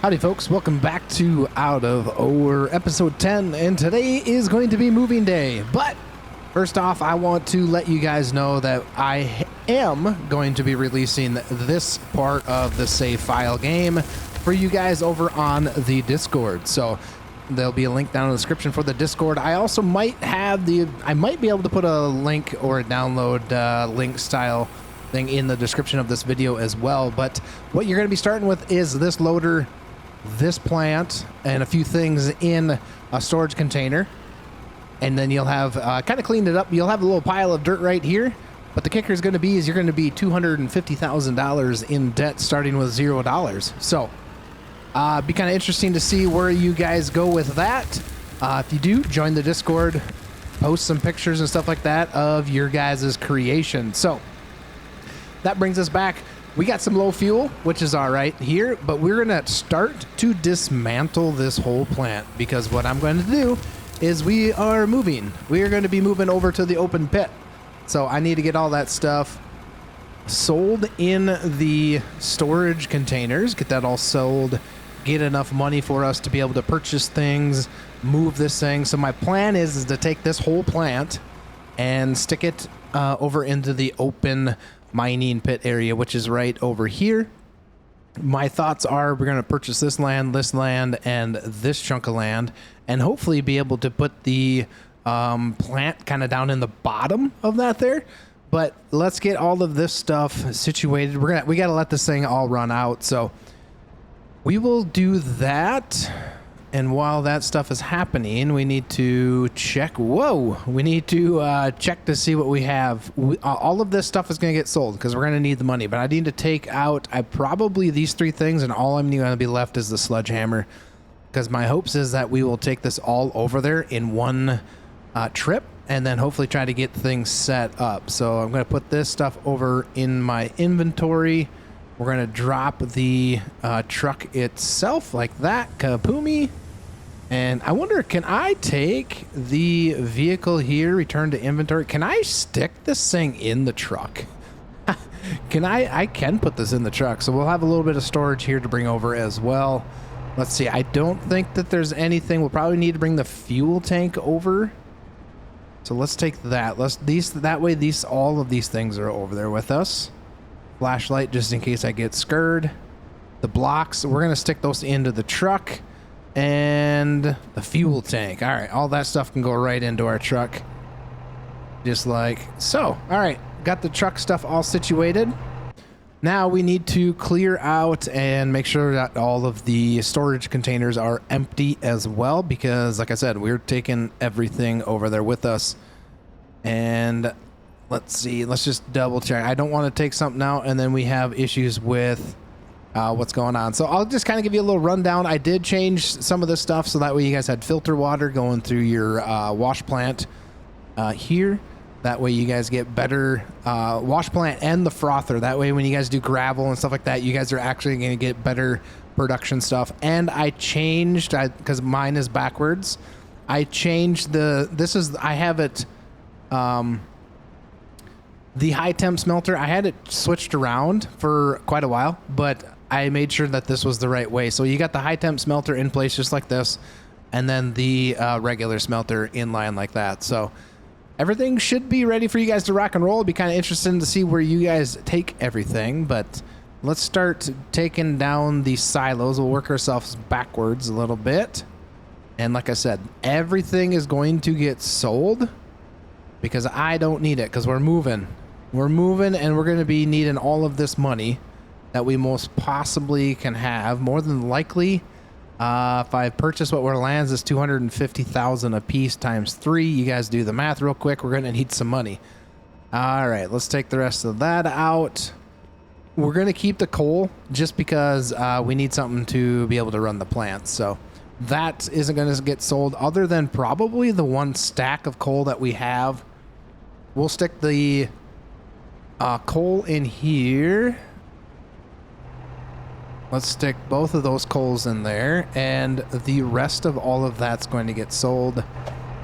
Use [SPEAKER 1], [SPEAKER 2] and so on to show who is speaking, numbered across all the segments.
[SPEAKER 1] Howdy folks, welcome back to Out of Or episode 10, and today is going to be moving day. But first off, I want to let you guys know that I am going to be releasing this part of the save file game for you guys over on the Discord. So there'll be a link down in the description for the Discord. I also might have I might be able to put a link or a download link style thing in the description of this video as well. But what you're going to be starting with is this loader, this plant, and a few things in a storage container, and then you'll have kind of cleaned it up. You'll have a little pile of dirt right here, but the kicker is going to be you're going to be $250,000 in debt starting with $0. So be kind of interesting to see where you guys go with that. If you do join the Discord, post some pictures and stuff like that of your guys' creation. So that brings us back. We got some low fuel, which is all right here, but we're going to start to dismantle this whole plant, because what I'm going to do is we are going to be moving over to the open pit. So I need to get all that stuff sold in the storage containers, get that all sold, get enough money for us to be able to purchase things, move this thing. So my plan is to take this whole plant and stick it over into the open mining pit area, which is right over here. My thoughts are we're going to purchase this land, and this chunk of land, and hopefully be able to put the plant kind of down in the bottom of that there. But let's get all of this stuff situated. We got to let this thing all run out. So we will do that. And while that stuff is happening, we need to check. We need to check to see what we have. All of this stuff is going to get sold because we're going to need the money. But I need to take out probably these three things, and all I'm going to be left is the sledgehammer. Because my hopes is that we will take this all over there in one trip, and then hopefully try to get things set up. So I'm going to put this stuff over in my inventory. We're going to drop the truck itself like that. Kapoomy. And I wonder, can I take the vehicle here, return to inventory? Can I stick this thing in the truck? I can put this in the truck. So we'll have a little bit of storage here to bring over as well. Let's see. I don't think that there's anything. We'll probably need to bring the fuel tank over. So let's take that. That way all of these things are over there with us. Flashlight just in case I get scared. The blocks, we're going to stick those into the truck. And the fuel tank. All right, all that stuff can go right into our truck. Just like so. All right, got the truck stuff all situated. Now we need to clear out and make sure that all of the storage containers are empty as well, because like I said, we're taking everything over there with us. And let's see, let's just double check. I don't want to take something out and then we have issues with what's going on. So I'll just kind of give you a little rundown. I did change some of this stuff so that way you guys had filter water going through your wash plant here. That way you guys get better wash plant and the frother. That way when you guys do gravel and stuff like that, you guys are actually going to get better production stuff. And I changed, because mine is backwards, I changed I have it, the high temp smelter, I had it switched around for quite a while, but I made sure that this was the right way. So you got the high temp smelter in place just like this, and then the regular smelter in line like that. So everything should be ready for you guys to rock and roll. It'd be kind of interesting to see where you guys take everything, but let's start taking down the silos. We'll work ourselves backwards a little bit. And like I said, everything is going to get sold because I don't need it, because we're moving. We're moving, and we're going to be needing all of this money that we most possibly can have. More than likely, if I purchase what we're lands is $250,000 a piece times 3. You guys do the math real quick. We're going to need some money. All right, let's take the rest of that out. We're going to keep the coal just because we need something to be able to run the plants. So that isn't going to get sold, other than probably the one stack of coal that we have. We'll stick the coal in here. Let's stick both of those coals in there, and the rest of all of that's going to get sold.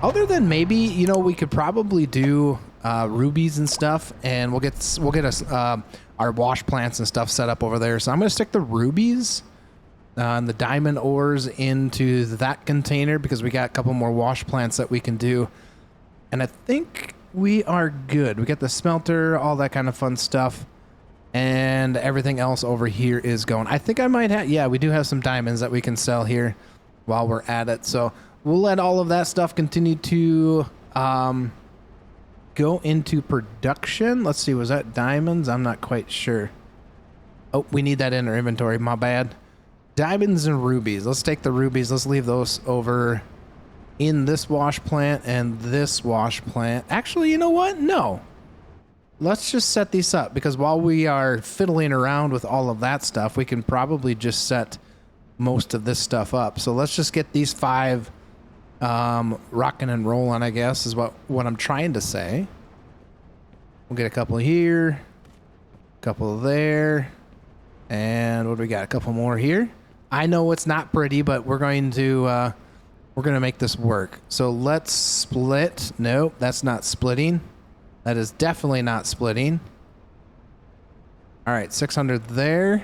[SPEAKER 1] Other than maybe, we could probably do rubies and stuff, and we'll get us our wash plants and stuff set up over there. So I'm going to stick the rubies the diamond ores into that container because we got a couple more wash plants that we can do. And I think we are good. We got the smelter, all that kind of fun stuff. And everything else over here is going. I think I might have, yeah, we do have some diamonds that we can sell here while we're at it. So we'll let all of that stuff continue to go into production. Let's see, was that diamonds? I'm not quite sure. Oh, we need that in our inventory, my bad. Diamonds and rubies. Let's take the rubies. Let's leave those over in this wash plant and this wash plant. Actually, you know what? No. Let's just set these up because while we are fiddling around with all of that stuff, we can probably just set most of this stuff up. So let's just get these 5 rocking and rolling, I guess, is what I'm trying to say. We'll get a couple here, a couple there, and what do we got? A couple more here. I know it's not pretty, but we're going to make this work. So let's split. Nope, that's not splitting. That is definitely not splitting. All right, 600 there.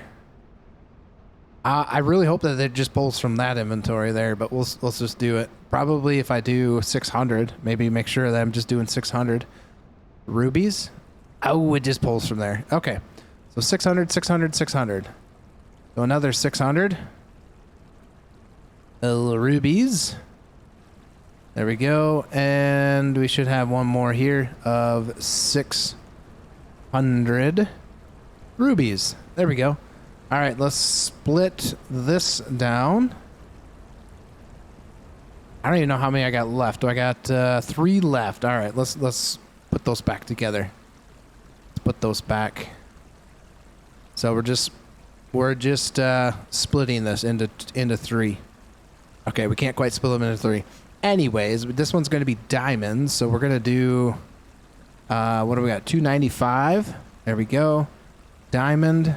[SPEAKER 1] I really hope that it just pulls from that inventory there, but let's just do it. Probably if I do 600, maybe make sure that I'm just doing 600 rubies. Oh, it just pulls from there. Okay, so 600, 600, 600. So another 600. Rubies. There we go, and we should have one more here of 600 rubies. There we go. All right, let's split this down. I don't even know how many I got left. I got 3 left. All right, let's put those back together. Let's put those back. So we're just splitting this into 3. Okay, we can't quite split them into 3. Anyways, this one's going to be diamonds, so we're going to do, what do we got? 295. There we go. Diamond,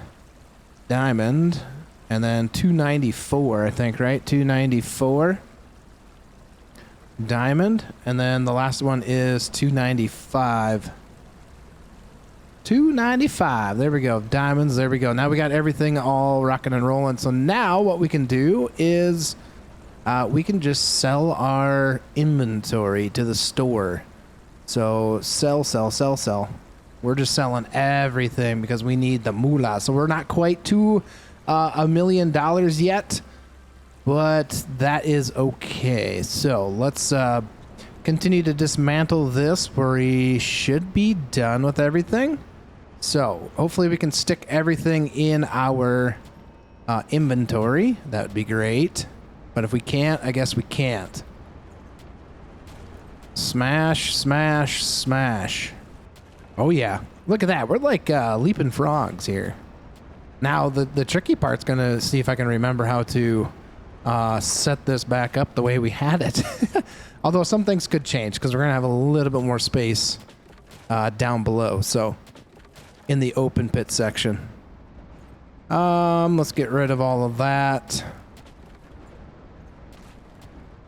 [SPEAKER 1] and then 294, I think, right? 294. Diamond, and then the last one is 295. 295. There we go. Diamonds. There we go. Now we got everything all rocking and rolling. So now what we can do is we can just sell our inventory to the store. So sell. We're just selling everything because we need the moolah. So we're not quite to $1 million yet, but that is okay. So let's continue to dismantle this. We should be done with everything. So hopefully we can stick everything in our inventory. That would be great. But if we can't, I guess we can't. Smash, smash, smash. Oh yeah, look at that. We're like leaping frogs here. Now the tricky part's gonna see if I can remember how to set this back up the way we had it. Although some things could change because we're gonna have a little bit more space down below. So in the open pit section. Let's get rid of all of that.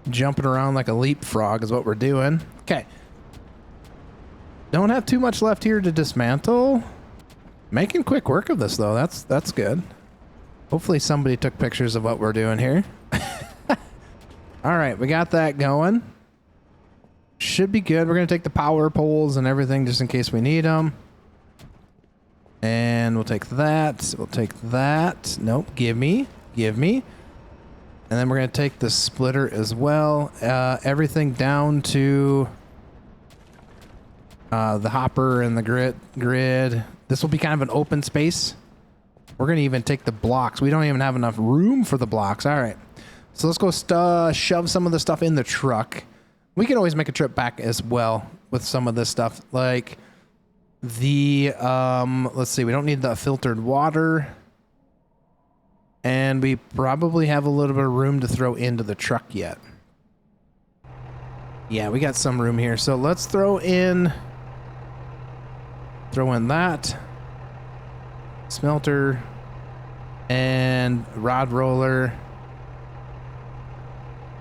[SPEAKER 1] Jumping around like a leapfrog is what we're doing. Okay. Don't have too much left here to dismantle. Making quick work of this though. That's good. Hopefully somebody took pictures of what we're doing here. All right, we got that going. Should be good. We're going to take the power poles and everything just in case we need them. And we'll take that. We'll take that. Nope, give me. And then we're going to take the splitter as well. Everything down to the hopper and the grid. This will be kind of an open space. We're going to even take the blocks. We don't even have enough room for the blocks. All right. So let's go shove some of the stuff in the truck. We can always make a trip back as well with some of this stuff. Like the, let's see, we don't need the filtered water. And we probably have a little bit of room to throw into the truck yet. Yeah, we got some room here. So let's throw in that smelter and rod roller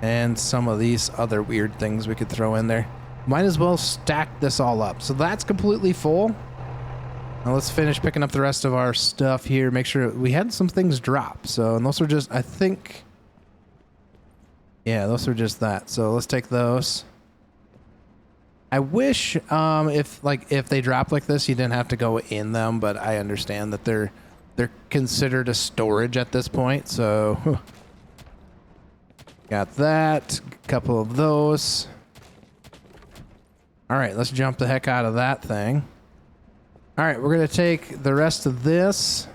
[SPEAKER 1] and some of these other weird things we could throw in there. Might as well stack this all up. So that's completely full. Now let's finish picking up the rest of our stuff here. Make sure we had some things drop. So, and those are just, I think, yeah, those are just that. So let's take those. I wish if they drop like this, you didn't have to go in them, but I understand that they're considered a storage at this point. So got that, a couple of those. All right, let's jump the heck out of that thing. All right, we're gonna take the rest of this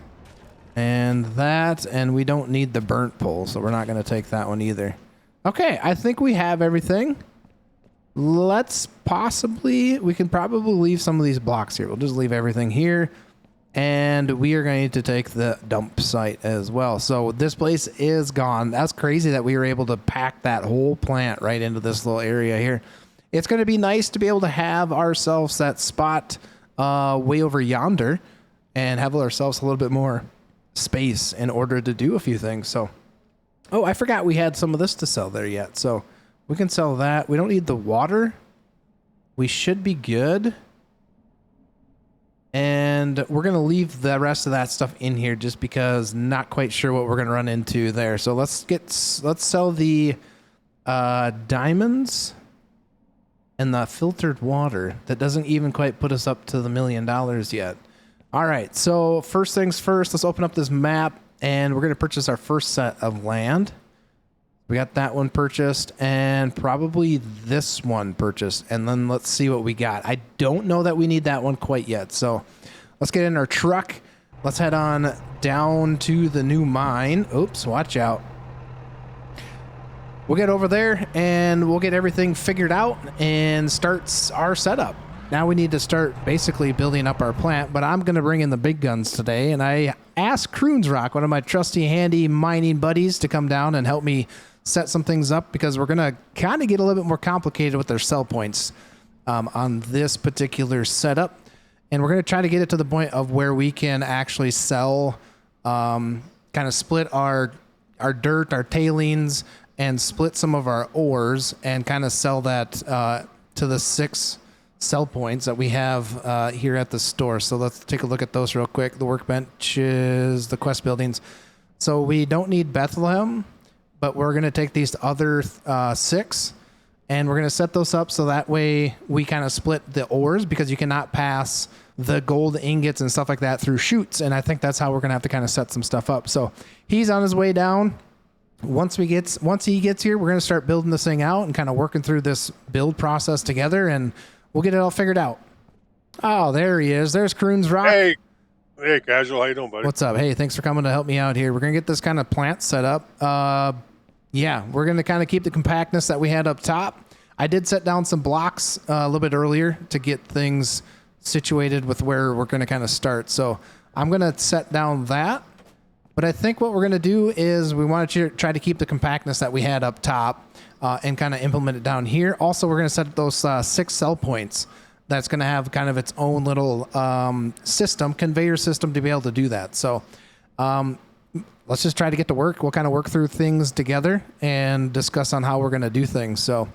[SPEAKER 1] and that, and we don't need the burnt pole, so we're not gonna take that one either. Okay, I think we have everything. Let's we can probably leave some of these blocks here. We'll just leave everything here. And we are going to take the dump site as well. So this place is gone. That's crazy that we were able to pack that whole plant right into this little area here. It's going to be nice to be able to have ourselves that spot way over yonder and have ourselves a little bit more space in order to do a few things. So, oh, I forgot we had some of this to sell there yet. So we can sell that. We don't need the water. We should be good. And we're going to leave the rest of that stuff in here just because not quite sure what we're going to run into there. So let's sell the diamonds and the filtered water. That doesn't even quite put us up to the $1 million yet. All right. So first things first, let's open up this map and we're going to purchase our first set of land. We got that one purchased and probably this one purchased. And then let's see what we got. I don't know that we need that one quite yet. So let's get in our truck. Let's head on down to the new mine. Oops, watch out. We'll get over there and we'll get everything figured out and start our setup. Now we need to start basically building up our plant, but I'm going to bring in the big guns today. And I asked Croonsrock, one of my trusty handy mining buddies, to come down and help me set some things up because we're going to kind of get a little bit more complicated with their sell points on this particular setup. And we're going to try to get it to the point of where we can actually sell, kind of split our dirt, our tailings, and split some of our ores and kind of sell that to the 6 sell points that we have here at the store. So let's take a look at those real quick. The workbenches, the quest buildings. So we don't need Bethlehem, but we're going to take these other 6 and we're going to set those up so that way we kind of split the ores because you cannot pass the gold ingots and stuff like that through chutes. And I think that's how we're going to have to kind of set some stuff up. So he's on his way down. Once he gets here, we're going to start building this thing out and kind of working through this build process together and we'll get it all figured out. Oh, there he is. There's Croonsrock.
[SPEAKER 2] Hey, Casual. How you doing, buddy?
[SPEAKER 1] What's up? Hey, thanks for coming to help me out here. We're going to get this kind of plant set up. Yeah, we're going to kind of keep the compactness that we had up top. I did set down some blocks a little bit earlier to get things situated with where we're going to kind of start. So I'm going to set down that. But I think what we're going to do is we want to try to keep the compactness that we had up top and kind of implement it down here. Also, we're going to set up those 6 sell points. That's going to have kind of its own little conveyor system to be able to do that. So let's just try to get to work. We'll kind of work through things together and discuss on how we're going to do things. So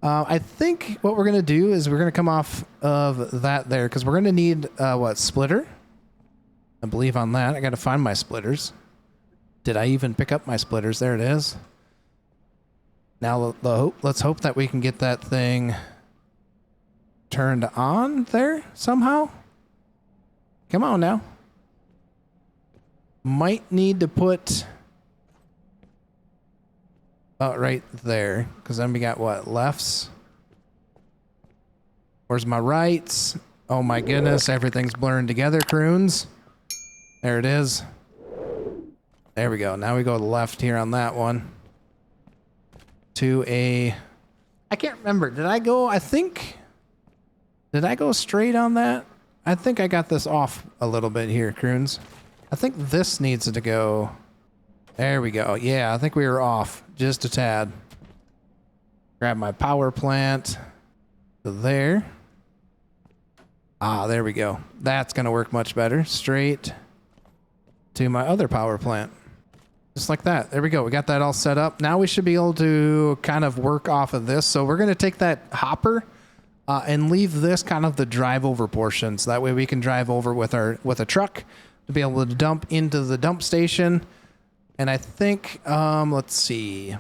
[SPEAKER 1] I think what we're going to do is we're going to come off of that there because we're going to need, splitter? I believe on that. I got to find my splitters. Did I even pick up my splitters? There it is. Now let's hope that we can get that thing turned on there somehow. Come on now. Might need to put right there because then we got what lefts. Where's my rights? Oh my goodness, everything's blurring together, Croons. There it is. There we go. Now we go to the left here on that one. I can't remember. Did I go straight on that? I think I got this off a little bit here, Croons. I think this needs to go. There we go. Yeah, I think we were off just a tad. Grab my power plant. There. Ah, there we go. That's going to work much better. Straight to my other power plant. Just like that. There we go. We got that all set up. Now we should be able to kind of work off of this. So we're going to take that hopper and leave this kind of the drive over portion. So that way we can drive over with a truck to be able to dump into the dump station. And I think, let's see,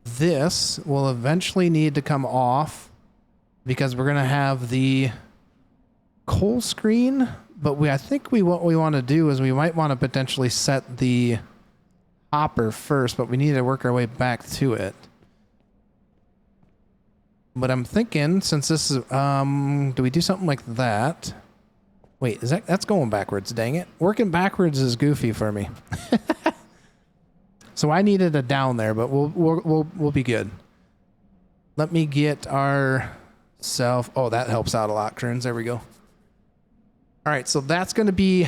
[SPEAKER 1] this will eventually need to come off because we're going to have the coal screen. But I think what we want to do is we might want to potentially set the hopper first, but we need to work our way back to it. But I'm thinking, since this is, do we do something like that? Wait, that's going backwards, dang it. Working backwards is goofy for me. So I needed a down there, but we'll be good. Let me get our oh, that helps out a lot, Kearns. There we go. All right, so that's going to be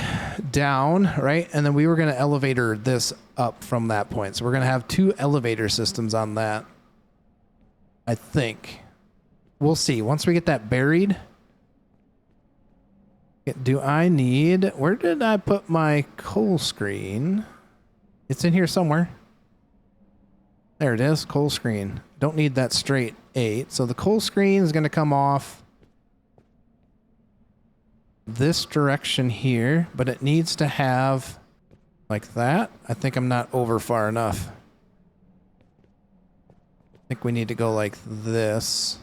[SPEAKER 1] down, right? And then we were going to elevator this up from that point. So we're going to have 2 elevator systems on that, I think. We'll see. Once we get that buried, do I need... Where did I put my coal screen? It's in here somewhere. There it is, coal screen. Don't need that straight 8. So the coal screen is going to come off this direction here, but it needs to have like that. I think I'm not over far enough. I think we need to go like this.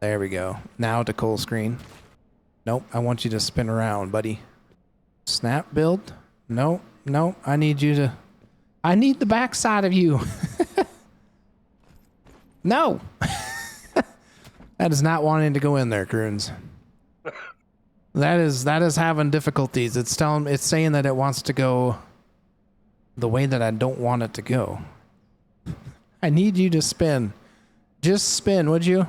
[SPEAKER 1] There we go. Now to coal screen. Nope, I want you to spin around, buddy. Snap build? Nope, nope. I need the back side of you. No. That is not wanting to go in there, Kearns. That is having difficulties. It's saying that it wants to go the way that I don't want it to go. I need you to spin. Just spin, would you?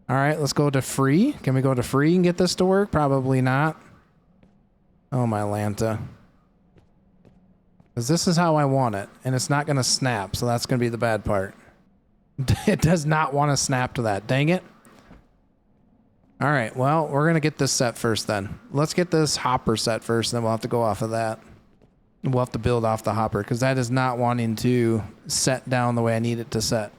[SPEAKER 1] All right, let's go to free. Can we go to free and get this to work? Probably not. Oh, my Lanta. Because this is how I want it, and it's not going to snap, so that's going to be the bad part. It does not want to snap to that. Dang it. All right, well, we're going to get this set first then. Let's get this hopper set first, and then we'll have to go off of that. We'll have to build off the hopper, because that is not wanting to set down the way I need it to set.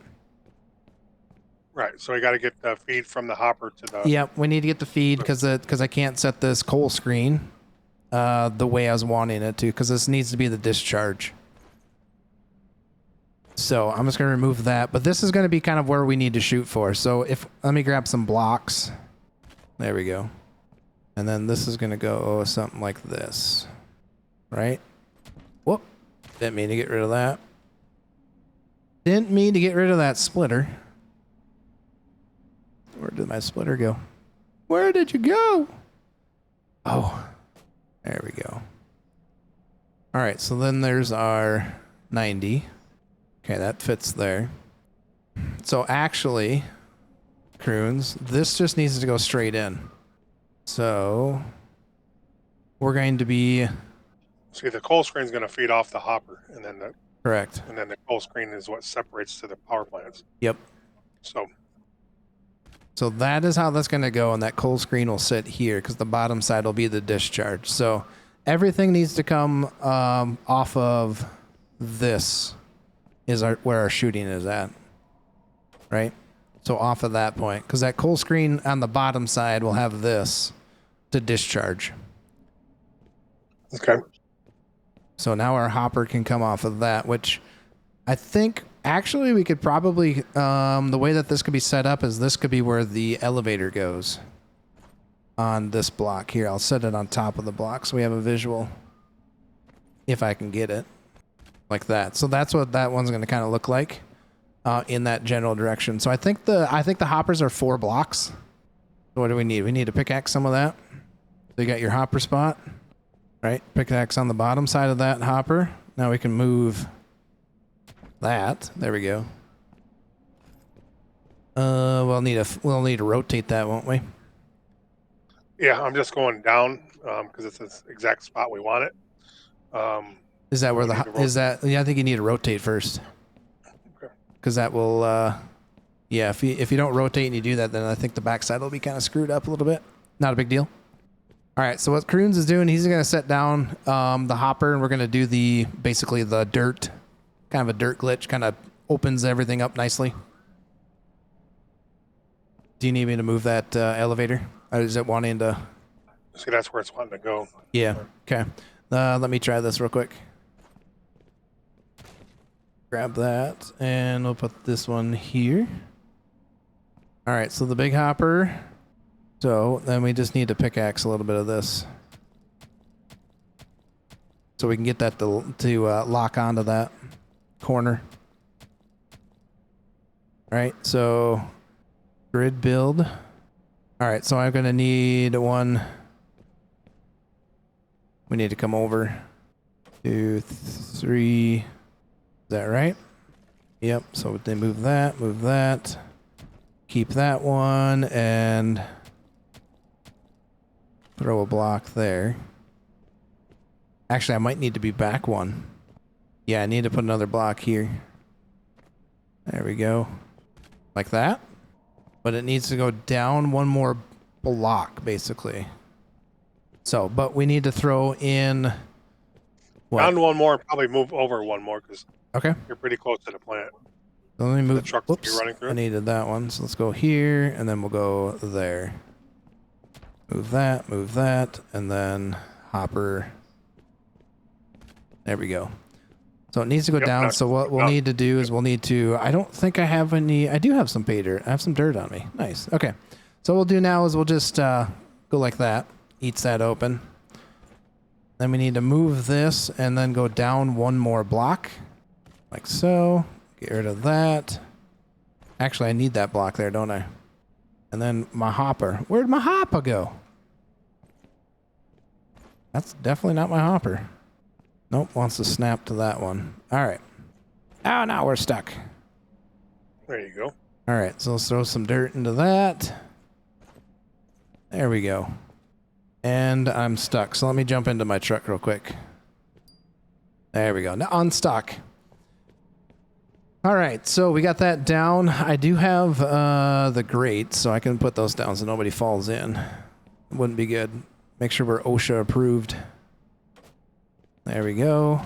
[SPEAKER 2] Right, so we got to get the feed from the hopper to the...
[SPEAKER 1] Yep, we need to get the feed because I can't set this coal screen the way I was wanting it to, because this needs to be the discharge. So I'm just going to remove that, but this is going to be kind of where we need to shoot for. So let me grab some blocks. There we go. And then this is going to go something like this, right? Whoop, didn't mean to get rid of that. Didn't mean to get rid of that splitter. Where did my splitter go? Where did you go? Oh, there we go. All right, so then there's our 90. Okay, that fits there. So actually, Croons, this just needs to go straight in. So we're going to be...
[SPEAKER 2] See, the coal screen is going to feed off the hopper, and then
[SPEAKER 1] Correct.
[SPEAKER 2] And then the coal screen is what separates to the power plants.
[SPEAKER 1] Yep. So that is how that's going to go, and that coal screen will sit here because the bottom side will be the discharge. So everything needs to come off of this is where our shooting is at, right? So off of that point, because that coal screen on the bottom side will have this to discharge.
[SPEAKER 2] Okay.
[SPEAKER 1] So now our hopper can come off of that, which I think... Actually, we could probably, the way that this could be set up is this could be where the elevator goes on this block here. I'll set it on top of the block so we have a visual, if I can get it, like that. So that's what that one's going to kind of look like in that general direction. So I think the hoppers are 4 blocks. So what do we need? We need to pickaxe some of that. So you got your hopper spot, right? Pickaxe on the bottom side of that hopper. Now we can move... that. There we go. We'll need to rotate that, won't we?
[SPEAKER 2] Yeah, I'm just going down because it's the exact spot we want it.
[SPEAKER 1] Is that where yeah, I think you need to rotate first.
[SPEAKER 2] Okay.
[SPEAKER 1] Because that will, yeah, if you don't rotate and you do that, then I think the backside will be kind of screwed up a little bit. Not a big deal. All right, so what Croons is doing, he's going to set down the hopper, and we're going to do basically the dirt. Kind of a dirt glitch, kind of opens everything up nicely. Do you need me to move that elevator? Or is it wanting to?
[SPEAKER 2] See, that's where it's wanting to go.
[SPEAKER 1] Yeah. Okay. Let me try this real quick. Grab that, and we'll put this one here. All right, so the big hopper. So then we just need to pickaxe a little bit of this. So we can get that to lock onto that corner. All right, so grid build. All right, so I'm gonna need one. We need to come over. 2, 3. Is that right? Yep, so they move that. Keep that one, and throw a block there. Actually, I might need to be back one. Yeah, I need to put another block here. There we go. Like that. But it needs to go down one more block, basically. So, but we need to throw in... What?
[SPEAKER 2] Down one more, and probably move over one more, because
[SPEAKER 1] Okay.
[SPEAKER 2] you're pretty close to the plant.
[SPEAKER 1] So let me move...
[SPEAKER 2] The truck will be running through.
[SPEAKER 1] I needed that one. So let's go here, and then we'll go there. Move that, and then hopper. There we go. So it needs to go down. So what we'll need to do is we'll need to... I don't think I have any... I do have some pay dirt. I have some dirt on me. Nice. Okay. So what we'll do now is we'll just go like that. Eats that open. Then we need to move this and then go down one more block. Like so. Get rid of that. Actually, I need that block there, don't I? And then my hopper. Where'd my hopper go? That's definitely not my hopper. Nope, wants to snap to that one. All right. Oh, now we're stuck.
[SPEAKER 2] There you go.
[SPEAKER 1] All right, so let's throw some dirt into that. There we go. And I'm stuck, so let me jump into my truck real quick. There we go. Now unstuck. All right, so we got that down. I do have the grates, so I can put those down so nobody falls in. Wouldn't be good. Make sure we're OSHA approved. There we go.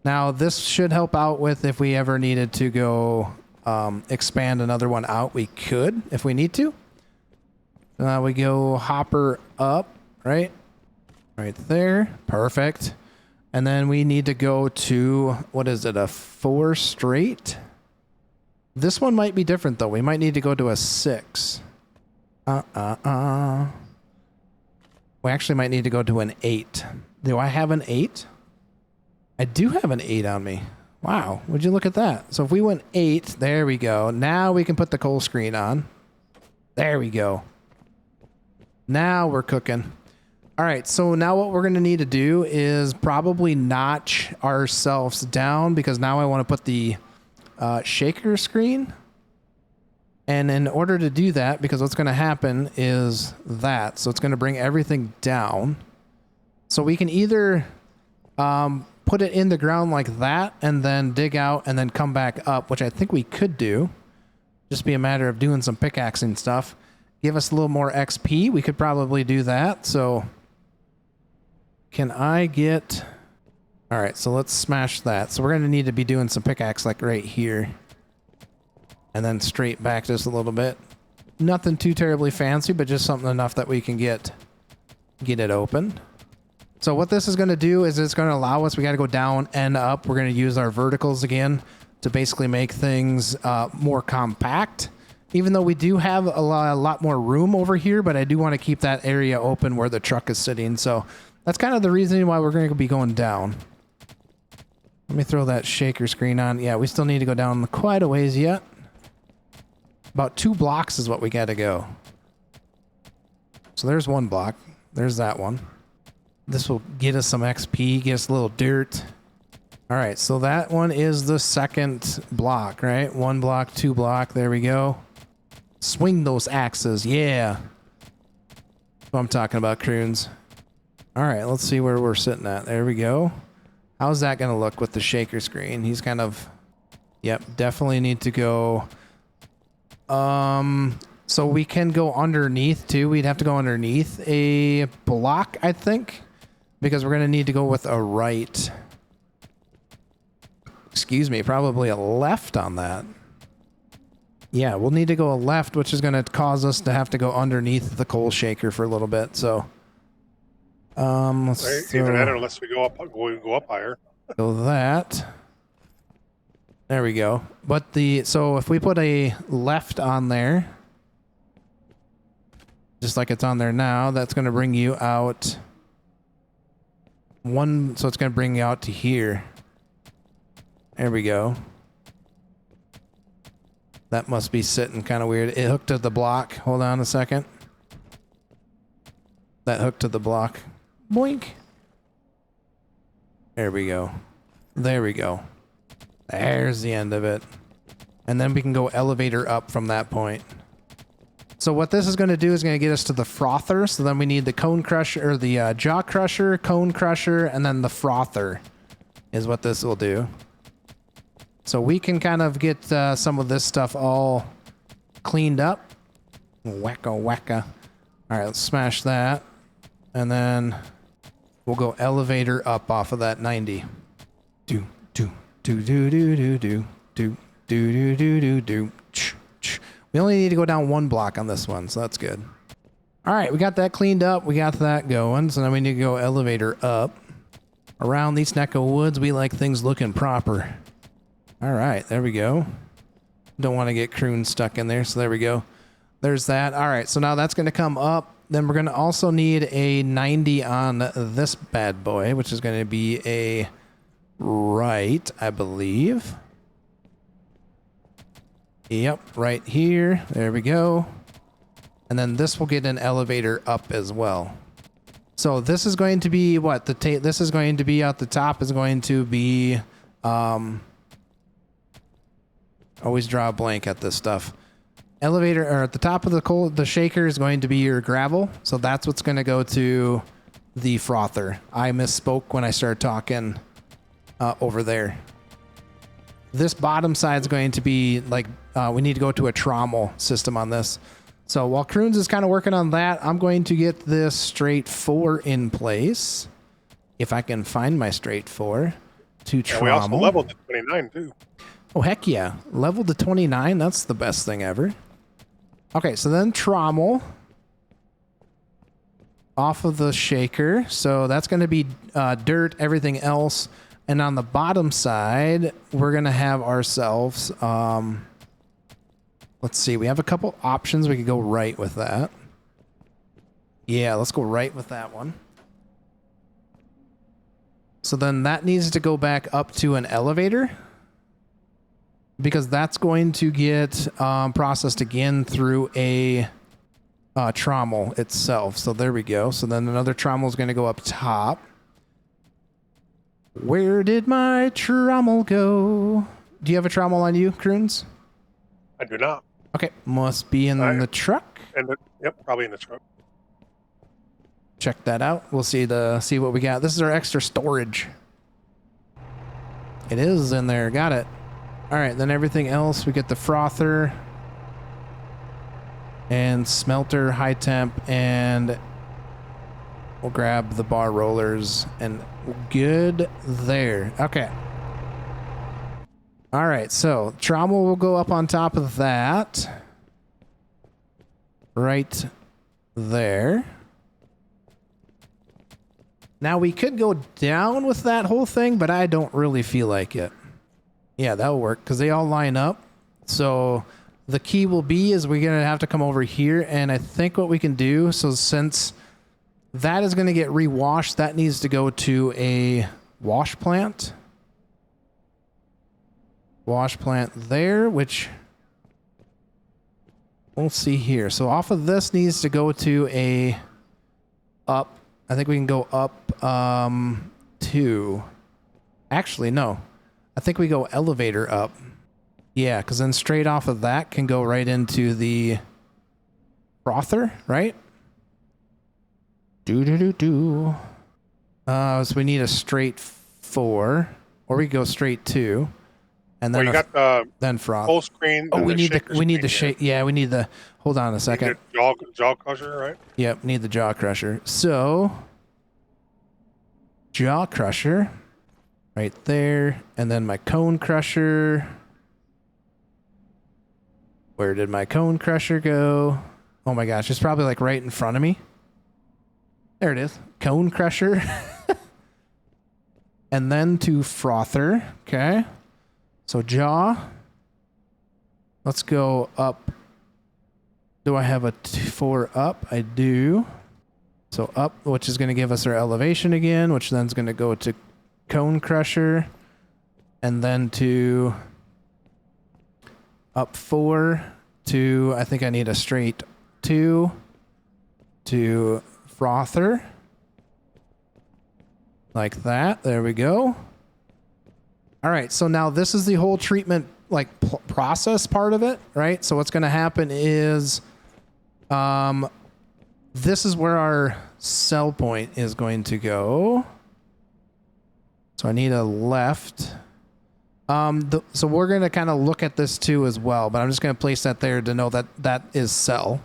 [SPEAKER 1] Now, this should help out with if we ever needed to go expand another one out. We could, if we need to. We go hopper up, right? Right there. Perfect. And then we need to go to, what is it, a 4 straight? This one might be different, though. We might need to go to a 6. We actually might need to go to an 8. Do I have an 8? I do have an 8 on me. Wow, would you look at that? So if we went 8, there we go. Now we can put the coal screen on. There we go. Now we're cooking. All right, so now what we're going to need to do is probably notch ourselves down because now I want to put the shaker screen. And in order to do that, because what's going to happen is that. So it's going to bring everything down. So we can either put it in the ground like that and then dig out and then come back up, which I think we could do. Just be a matter of doing some pickaxing stuff. Give us a little more XP. We could probably do that. So can I get... All right, so let's smash that. So we're going to need to be doing some pickaxe like right here. And then straight back just a little bit. Nothing too terribly fancy, but just something enough that we can get it open. So what this is going to do is it's going to allow us, we got to go down and up. We're going to use our verticals again to basically make things more compact. Even though we do have a lot more room over here, but I do want to keep that area open where the truck is sitting. So that's kind of the reason why we're going to be going down. Let me throw that shaker screen on. Yeah, we still need to go down quite a ways yet. About 2 blocks is what we got to go. So there's 1 block. There's that one. This will get us some XP, get us a little dirt. All right, so that one is the second block, right? 1 block, 2 block. There we go. Swing those axes. Yeah. That's what I'm talking about, croons. All right, let's see where we're sitting at. There we go. How's that going to look with the shaker screen? He's kind of... Yep, definitely need to go... So we can go underneath too. We'd have to go underneath a block, I think, because we're going to need to go with a right. Excuse me, probably a left on that. Yeah, we'll need to go left, which is going to cause us to have to go underneath the coal shaker for a little bit. So, let's
[SPEAKER 2] Either that or unless we go up higher.
[SPEAKER 1] go that. There we go. But so if we put a left on there, just like it's on there now, that's going to bring you out one. So it's going to bring you out to here. There we go. That must be sitting kind of weird. It hooked to the block. Hold on a second. That hooked to the block. Boink. There we go. There we go. There's the end of it. And then we can go elevator up from that point. So what this is going to do is going to get us to the frother. So then we need the cone crusher, or the jaw crusher, cone crusher, and then the frother is what this will do. So we can kind of get some of this stuff all cleaned up. Wacka wacka. All right, let's smash that. And then we'll go elevator up off of that 90. Do, do, do, do, do, do, do, do, do, do, do, do. We only need to go down one block on this one, so that's good. All right, we got that cleaned up. We got that going. So now we need to go elevator up. Around these neck of woods, we like things looking proper. All right, there we go. Don't want to get croon stuck in there, so there we go. There's that. All right, so now that's going to come up. Then we're going to also need a 90 on this bad boy, which is going to be a right, I believe. Yep, right here. There we go. And then this will get an elevator up as well. So this is going to be what? This is going to be at the top is going to be... always draw a blank at this stuff. Elevator, or at the top of the shaker is going to be your gravel. So that's what's going to go to the frother. I misspoke when I started talking over there. This bottom side is going to be like, we need to go to a trommel system on this. So while Croons is kind of working on that, I'm going to get this straight 4 in place. If I can find my straight 4 to trommel.
[SPEAKER 2] We also leveled to 29 too.
[SPEAKER 1] Oh, heck yeah. Leveled to 29. That's the best thing ever. Okay, so then trommel off of the shaker. So that's going to be dirt, everything else. And on the bottom side, we're going to have ourselves... let's see. We have a couple options. We could go right with that. Yeah, let's go right with that one. So then that needs to go back up to an elevator, because that's going to get processed again through a trommel itself. So there we go. So then another trommel is going to go up top. Where did my trommel go? Do you have a trommel on you, Croons?
[SPEAKER 2] I do not.
[SPEAKER 1] Okay, must be in the truck.
[SPEAKER 2] Yep, probably in the truck.
[SPEAKER 1] Check that out. We'll see what we got. This is our extra storage. It is in there. Got it. All right, then everything else, we get the frother and smelter, high temp, and we'll grab the bar rollers, and good there. Okay. All right, so trommel will go up on top of that. Right there. Now we could go down with that whole thing, but I don't really feel like it. Yeah, that'll work because they all line up. So the key will be is we're going to have to come over here, and I think what we can do, so since that is going to get rewashed, that needs to go to a wash plant. Wash plant there, which we'll see here. So off of this needs to go to a up. I think we can go up to... Actually, no. I think we go elevator up. Yeah, because then straight off of that can go right into the frother, right? Do. So we need a straight 4, or we go straight 2, and then
[SPEAKER 2] you got
[SPEAKER 1] then froth.
[SPEAKER 2] Full screen.
[SPEAKER 1] Oh, we need the shake. Yeah, we need the. Hold on a second.
[SPEAKER 2] Jaw crusher, right?
[SPEAKER 1] Yep, need the jaw crusher. So jaw crusher. Right there, and then my cone crusher. Where did my cone crusher go? Oh my gosh, it's probably like right in front of me. There it is. Cone crusher. And then to frother. Okay. So jaw. Let's go up. Do I have a 4 up? I do. So up, which is going to give us our elevation again, which then is going to go to cone crusher. And then to up 4 to, I think I need a straight 2 to frother. Like that. There we go. All right. So now this is the whole treatment like process part of it, right? So what's going to happen is this is where our cell point is going to go. So I need a left. So we're going to kind of look at this too as well, but I'm just going to place that there to know that that is cell.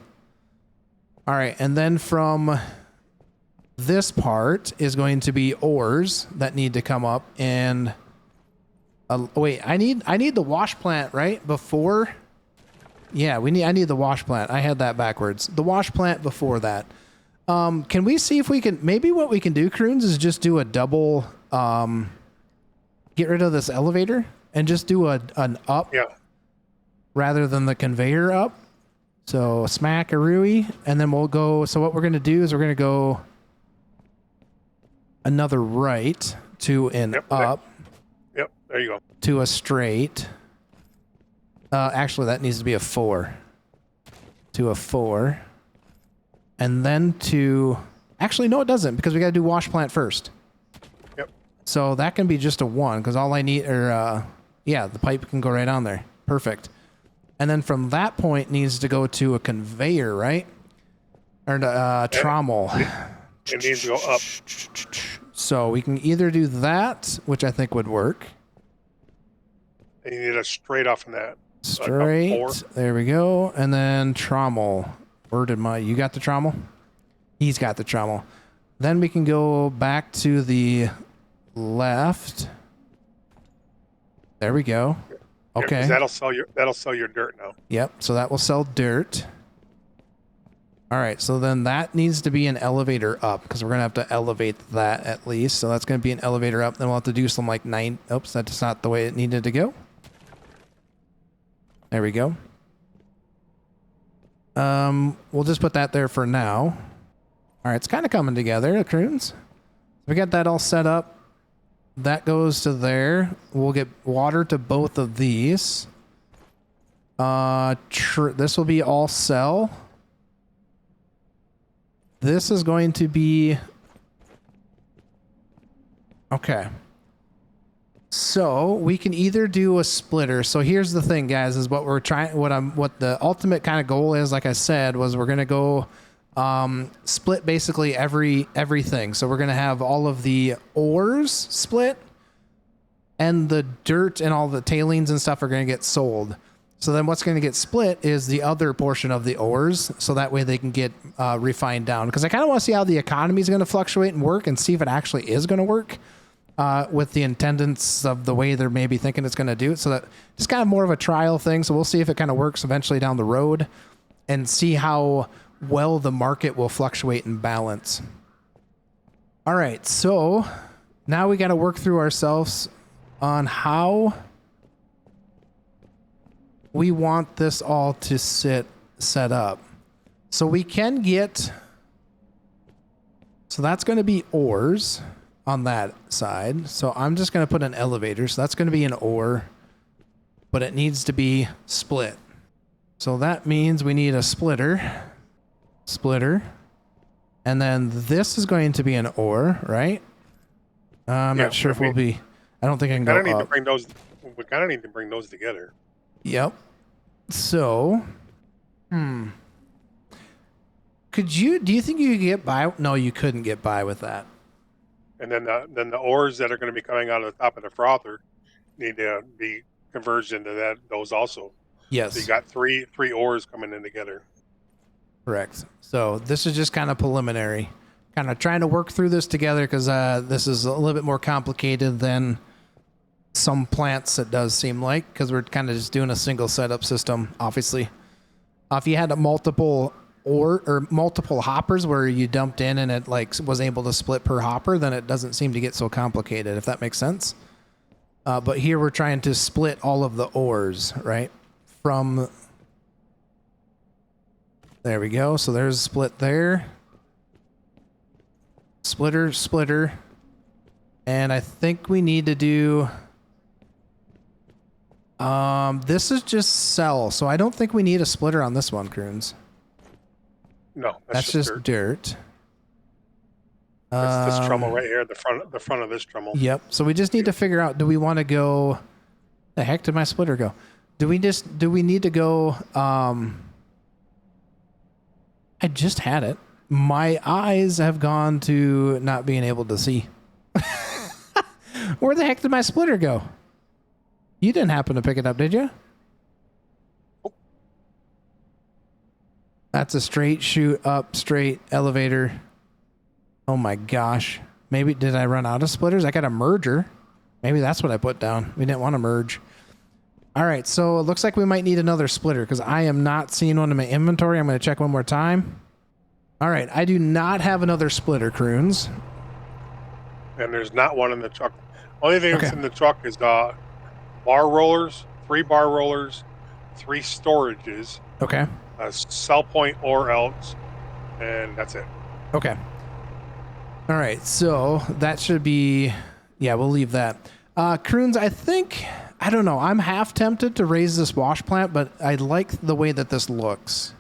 [SPEAKER 1] All right. And then from this part is going to be ores that need to come up and wait, I need the wash plant, right? Before. Yeah, I need the wash plant. I had that backwards. The wash plant before that. Can we see if we can, maybe what we can do, Croons, is just do a double, get rid of this elevator and just do an up.
[SPEAKER 2] Yeah.
[SPEAKER 1] Rather than the conveyor up. So smack-a-rooey, and then we'll go, so what we're going to do is we're going to go another right to an up.
[SPEAKER 2] Yep, there you go.
[SPEAKER 1] To a straight. Actually, that needs to be a 4. To a 4. And then to... Actually, no, it doesn't, because we got to do wash plant first.
[SPEAKER 2] Yep.
[SPEAKER 1] So that can be just a 1, because all I need are... yeah, the pipe can go right on there. Perfect. And then from that point needs to go to a conveyor, right? Or trommel.
[SPEAKER 2] It needs to go up.
[SPEAKER 1] So we can either do that, which I think would work.
[SPEAKER 2] And you need a straight off from that.
[SPEAKER 1] Straight. There we go. And then trommel. Where did you got the trommel? He's got the trommel. Then we can go back to the left. There we go. Okay.
[SPEAKER 2] Yeah, that'll sell your dirt now.
[SPEAKER 1] Yep. So that will sell dirt. All right. So then that needs to be an elevator up because we're going to have to elevate that at least. So that's going to be an elevator up. Then we'll have to do some like 9. Oops. That's not the way it needed to go. There we go. We'll just put that there for now. All right. It's kind of coming together, Croons. We got that all set up. That goes to there. We'll get water to both of these. This will be all cell. This is going to be... Okay. So we can either do a splitter. So here's the thing, guys, is what we're trying, what the ultimate kind of goal is, like I said, was we're going to go split basically everything. So we're going to have all of the ores split and the dirt and all the tailings and stuff are going to get sold. So then what's going to get split is the other portion of the ores. So that way they can get refined down. Because I kind of want to see how the economy is going to fluctuate and work and see if it actually is going to work with the intendance of the way they're maybe thinking it's going to do it. So that it's kind of more of a trial thing. So we'll see if it kind of works eventually down the road and see how well the market will fluctuate and balance. All right, so now we got to work through ourselves on how we want this all to set up. So we can get, so that's going to be ores on that side. So I'm just going to put an elevator. So that's going to be an ore, but it needs to be split. So that means we need a splitter, and then this is going to be an ore, right? I'm not sure if we'll be, I don't think I can go up.
[SPEAKER 2] We kind of need to bring those together.
[SPEAKER 1] Yep. So, do you think you could get by? No, you couldn't get by with that.
[SPEAKER 2] And then the ores that are going to be coming out of the top of the frother need to be converged into those also.
[SPEAKER 1] Yes.
[SPEAKER 2] So you got three ores coming in together.
[SPEAKER 1] Correct. So this is just kind of preliminary, kind of trying to work through this together because this is a little bit more complicated than some plants, it does seem like, because we're kind of just doing a single setup system, obviously. If you had a multiple or multiple hoppers where you dumped in and it like was able to split per hopper, then it doesn't seem to get so complicated, if that makes sense. But here we're trying to split all of the ores, right? From... There we go. So there's a split there. Splitter, splitter. And I think we need to do... this is just cell, so I don't think we need a splitter on this one, Croons.
[SPEAKER 2] No,
[SPEAKER 1] That's just dirt.
[SPEAKER 2] It's this trommel right here, the front of this trommel.
[SPEAKER 1] Yep. So we just need to figure out, do we want to go... The heck did my splitter go? Do we need to go... I just had it. My eyes have gone to not being able to see. Where the heck did my splitter go? You didn't happen to pick it up, did you?
[SPEAKER 2] Oh.
[SPEAKER 1] That's a straight shoot up, straight elevator. Oh my gosh. Maybe, did I run out of splitters? I got a merger. Maybe that's what I put down. We didn't want to merge. All right, so it looks like we might need another splitter because I am not seeing one in my inventory. I'm going to check one more time. All right, I do not have another splitter, Croons.
[SPEAKER 2] And there's not one in the truck. Only thing that's in the truck is bar rollers, 3 bar rollers, 3 storages.
[SPEAKER 1] Okay.
[SPEAKER 2] A cell point or else, and that's it.
[SPEAKER 1] Okay. All right, so that should be... Yeah, we'll leave that. Croons, I think... I don't know. I'm half tempted to raise this wash plant, but I like the way that this looks.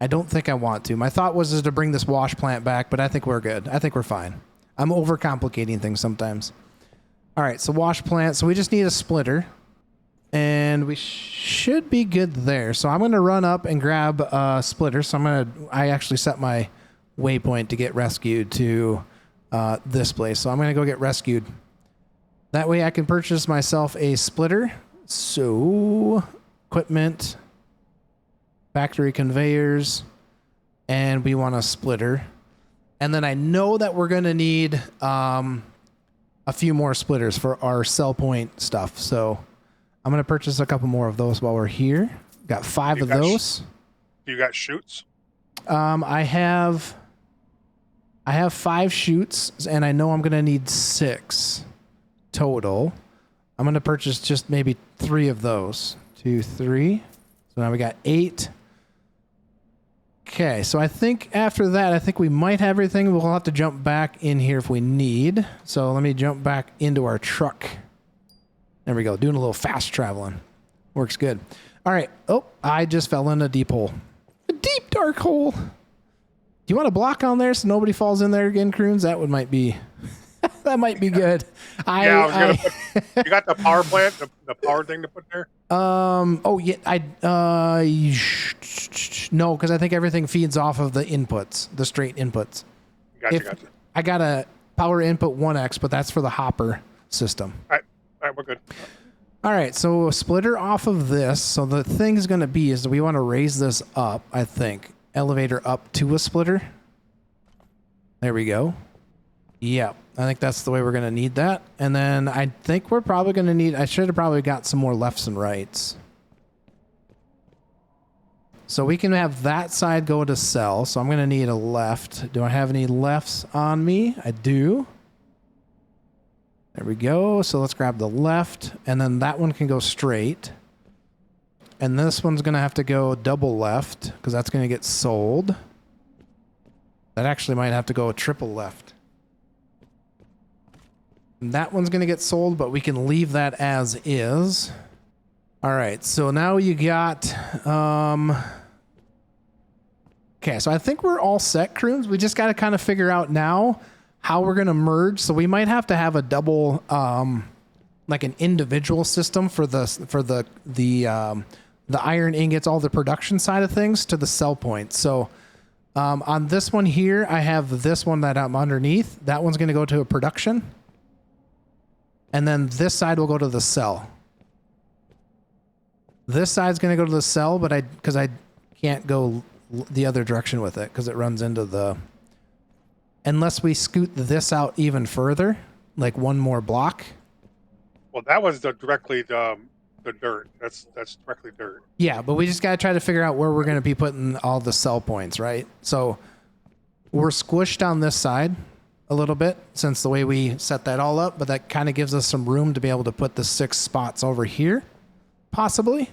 [SPEAKER 1] I don't think I want to. My thought was to bring this wash plant back, but I think we're good. I think we're fine. I'm overcomplicating things sometimes. All right, so wash plant. So we just need a splitter, and we should be good there. So I'm going to run up and grab a splitter. So I actually set my waypoint to get rescued to this place. So I'm going to go get rescued. That way I can purchase myself a splitter. So, equipment, factory conveyors, and we want a splitter. And then I know that we're going to need a few more splitters for our cell point stuff. So, I'm going to purchase a couple more of those while we're here. Got 5 of those.
[SPEAKER 2] You got chutes?
[SPEAKER 1] I have 5 chutes, and I know I'm going to need 6. Total. I'm going to purchase just maybe 3 of those. 2, 3. So now we got 8. Okay, so I think after that, I think we might have everything. We'll have to jump back in here if we need. So let me jump back into our truck. There we go. Doing a little fast traveling. Works good. All right. Oh, I just fell in a deep hole. A deep, dark hole. Do you want a block on there so nobody falls in there again, Croons? That might be... That might be good.
[SPEAKER 2] You got the power plant, the power thing to put there?
[SPEAKER 1] Oh yeah, no, because I think everything feeds off of the inputs, the straight inputs.
[SPEAKER 2] Gotcha.
[SPEAKER 1] I got a power input 1X, but that's for the hopper system.
[SPEAKER 2] All right, we're good.
[SPEAKER 1] All right, so a splitter off of this. So the thing is going to be is that we want to raise this up, I think. Elevator up to a splitter. There we go. Yeah, I think that's the way we're going to need that. And then I think we're probably going to need... I should have probably got some more lefts and rights. So we can have that side go to cell. So I'm going to need a left. Do I have any lefts on me? I do. There we go. So let's grab the left. And then that one can go straight. And this one's going to have to go double left because that's going to get sold. That actually might have to go triple left. That one's going to get sold, but we can leave that as is. All right, so now you got... Okay, so I think we're all set, Croons. We just got to kind of figure out now how we're going to merge. So we might have to have a double, like an individual system for the iron ingots, all the production side of things to the cell point. So on this one here, I have this one that I'm underneath. That one's going to go to a production. And then this side will go to the cell. This side's going to go to the cell, but because I can't go the other direction with it because it runs into the... Unless we scoot this out even further, like one more block.
[SPEAKER 2] Well, that was directly the dirt. That's directly dirt.
[SPEAKER 1] Yeah, but we just got to try to figure out where we're going to be putting all the sell points, right? So we're squished on this side a little bit since the way we set that all up, but that kind of gives us some room to be able to put the 6 spots over here, possibly.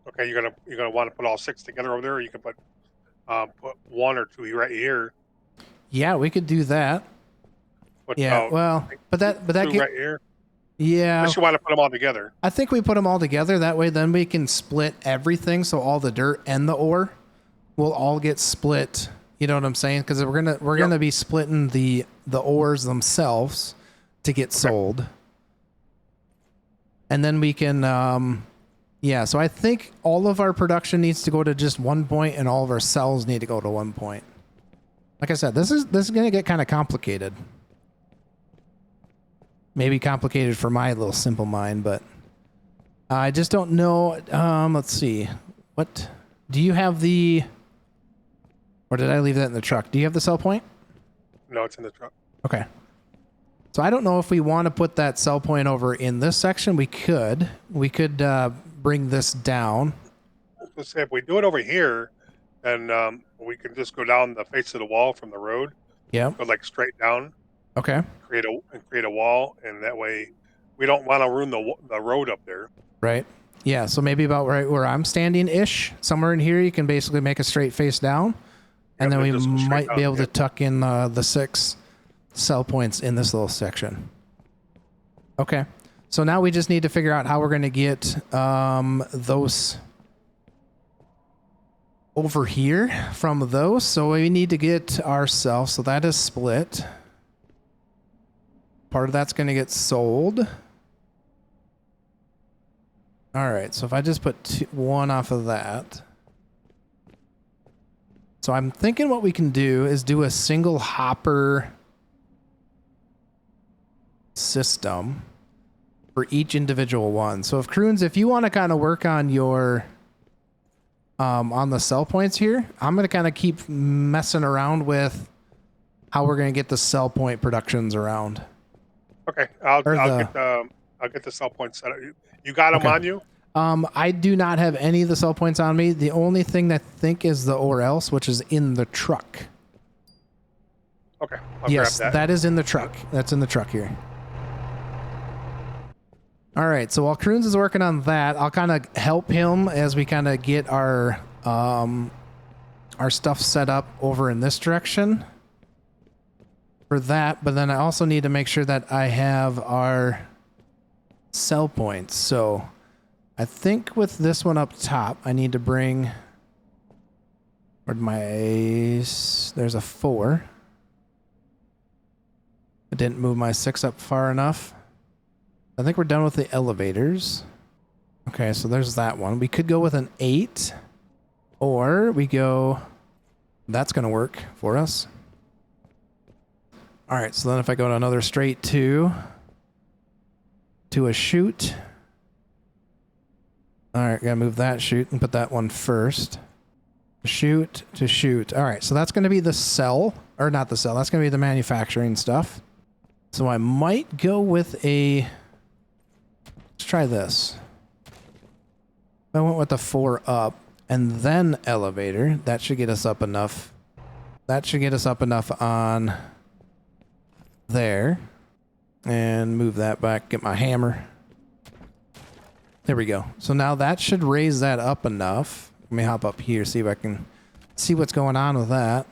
[SPEAKER 2] Okay, you're gonna want to put all 6 together over there, or you can put 1 or 2 right here.
[SPEAKER 1] Yeah, we could do that.
[SPEAKER 2] Put,
[SPEAKER 1] Yeah, well, but that
[SPEAKER 2] 2 right here.
[SPEAKER 1] yeah.
[SPEAKER 2] Unless you want to put them all together.
[SPEAKER 1] I think we put them all together. That way, then we can split everything. So all the dirt and the ore will all get split. You know what I'm saying? Because we're gonna be splitting the ores themselves to get sold, and then we can. Yeah. So I think all of our production needs to go to just 1 point, and all of our cells need to go to 1 point. Like I said, this is gonna get kind of complicated. Maybe complicated for my little simple mind, but I just don't know. Let's see. What do you have the? Or did I leave that in the truck? Do you have the sell point?
[SPEAKER 2] No, it's in the truck.
[SPEAKER 1] Okay. So I don't know if we want to put that sell point over in this section. We could. We could bring this down.
[SPEAKER 2] Let's say if we do it over here, then we can just go down the face of the wall from the road.
[SPEAKER 1] Yeah.
[SPEAKER 2] Go like straight down.
[SPEAKER 1] Okay.
[SPEAKER 2] Create a wall, and that way we don't want to ruin the road up there.
[SPEAKER 1] Right. Yeah. So maybe about right where I'm standing ish, somewhere in here, you can basically make a straight face down, and then we might be able to tuck in the 6 sell points in this little section. Okay. So now we just need to figure out how we're going to get those over here from those. So we need to get ourselves. So that is split. Part of that's going to get sold. All right. So if I just put 1 off of that. So I'm thinking what we can do is do a single hopper system for each individual one. So if Croons, if you want to kind of work on your on the sell points here, I'm going to kind of keep messing around with how we're going to get the sell point productions around.
[SPEAKER 2] Okay, I'll get the sell points set up. You got them on you?
[SPEAKER 1] I do not have any of the sell points on me. The only thing that I think is the or else, which is in the truck.
[SPEAKER 2] Okay.
[SPEAKER 1] Yes,
[SPEAKER 2] grab
[SPEAKER 1] that is in the truck. That's in the truck here. All right. So while Croons is working on that, I'll kind of help him as we kind of get our stuff set up over in this direction for that. But then I also need to make sure that I have our sell points. So I think with this one up top, I need to bring where'd there's a 4. I didn't move my 6 up far enough. I think we're done with the elevators. Okay, so there's that one. We could go with an 8, or we go, that's going to work for us. All right, so then if I go to another straight 2 to a chute. All right, gotta move that chute and put that one first. Chute to chute. All right, so that's going to be the cell, or not the cell. That's going to be the manufacturing stuff. So I might go with a, let's try this. I went with the 4 up and then elevator. That should get us up enough. That should get us up enough on there. And move that back, get my hammer. There we go. So now that should raise that up enough. Let me hop up here, see if I can see what's going on with that.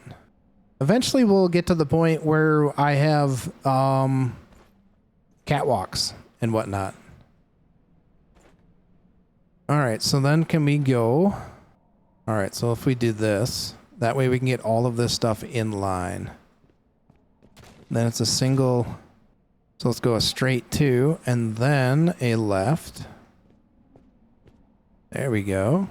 [SPEAKER 1] Eventually we'll get to the point where I have catwalks and whatnot. All right, so then can we go? All right, so if we do this, that way we can get all of this stuff in line. Then it's a single, so let's go a straight 2 and then a left. There we go.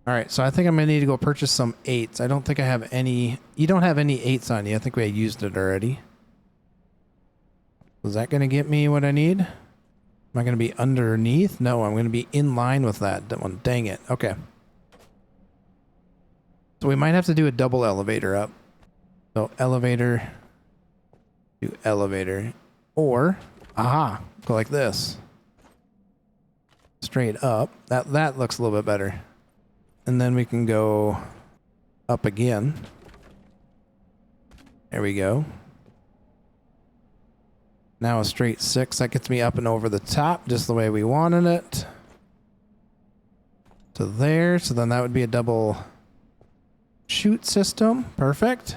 [SPEAKER 1] All right, so I think I'm going to need to go purchase some 8s. I don't think I have any. You don't have any 8s on you. I think we used it already. Is that going to get me what I need? Am I going to be underneath? No, I'm going to be in line with that one. Dang it. Okay. So we might have to do a double elevator up. So elevator to elevator. Or, aha, go like this. straight up. That looks a little bit better. And then we can go up again. There we go. Now a straight 6. That gets me up and over the top just the way we wanted it. To there. So then that would be a double shoot system. Perfect.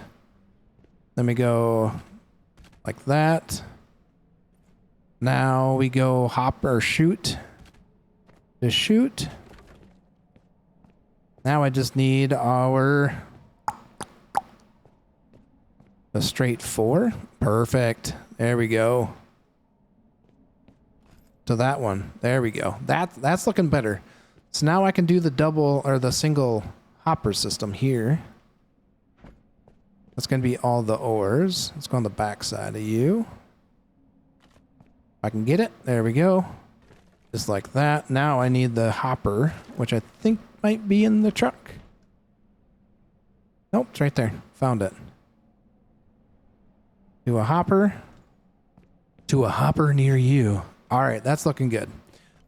[SPEAKER 1] Then we go like that. Now we go hop or shoot to shoot. Now I just need a straight 4. Perfect. There we go. To that one. There we go. That's looking better. So now I can do the double or the single hopper system here. That's going to be all the ores. Let's go on the back side of you. I can get it. There we go. Just like that. Now I need the hopper, which I think might be in the truck. Nope, it's right there. Found it. Do a hopper. To a hopper near you. All right, that's looking good.